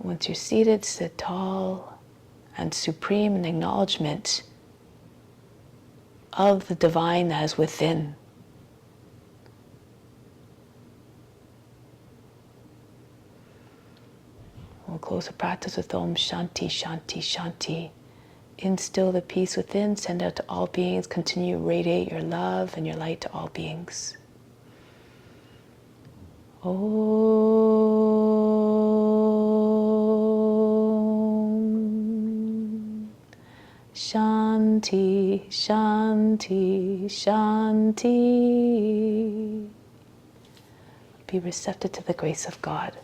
Once you're seated, sit tall and supreme in acknowledgement of the divine that is within. We'll close the practice with Om Shanti, Shanti, Shanti. Instill the peace within, send out to all beings, continue to radiate your love and your light to all beings. Om Shanti, Shanti, Shanti. Be receptive to the grace of God.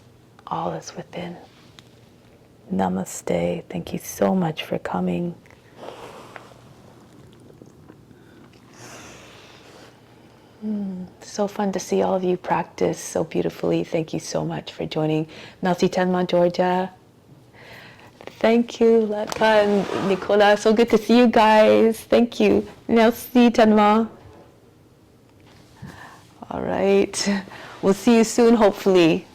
All is within. Namaste. Thank you so much for coming. So fun to see all of you practice so beautifully. Thank you so much for joining. Merci tellement, Georgia. Thank you, Latka and Nicola. So good to see you guys. Thank you. Merci tellement. All right. We'll see you soon, hopefully.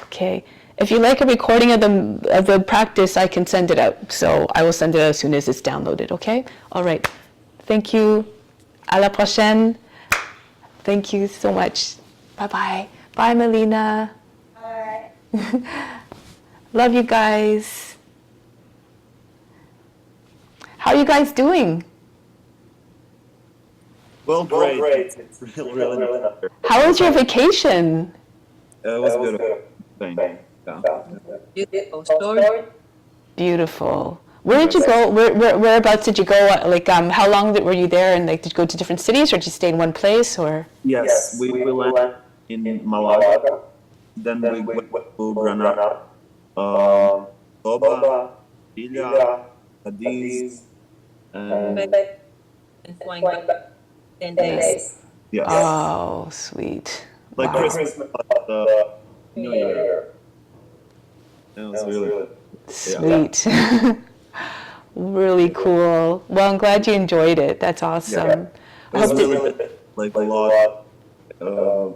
Okay. If you like a recording of the practice, I can send it out. So I will send it out as soon as it's downloaded, okay? All right. Thank you. À la prochaine. Thank you so much. Bye-bye. Bye, Melina. Bye. Love you guys. How are you guys doing? Well, great. It's really nice. How was your vacation? It was good. Thank you. Beautiful story. Beautiful. Where did you go? Whereabouts did you go? Like, how long were you there? And like, did you go to different cities, or did you stay in one place? Or Yes, we landed in Malaga. Then we went to Granada, Toba, Villa, Cadiz, and And flying back 10 days. yes, oh, sweet. like Wow. Christmas, New Year. It was really Sweet. Really cool. Well, I'm glad you enjoyed it. That's awesome. It was really like a lot of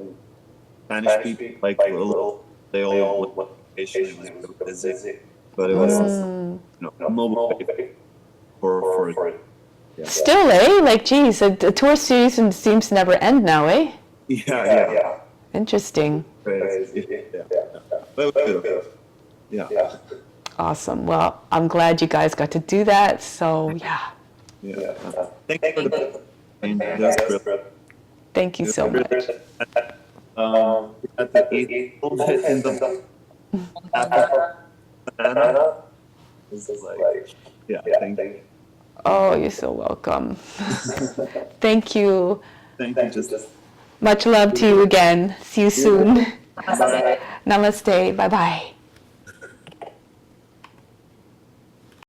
Spanish people, like they all went on vacation. It was really busy, but it was mobile for it. Yeah. Still, eh? Like, geez, the tourist season seems to never end now, eh? Yeah. Interesting. Crazy. Yeah. But it was good. Yeah. Awesome. Well, I'm glad you guys got to do that. So, yeah. Thank you for the and that's great. Thank you so much. We had to eat a little bit in the apple banana. It's like, thank you. Oh, you're so welcome. Thank you. Thank you. Just Much love to you again. See you soon. bye. Namaste. Bye-bye.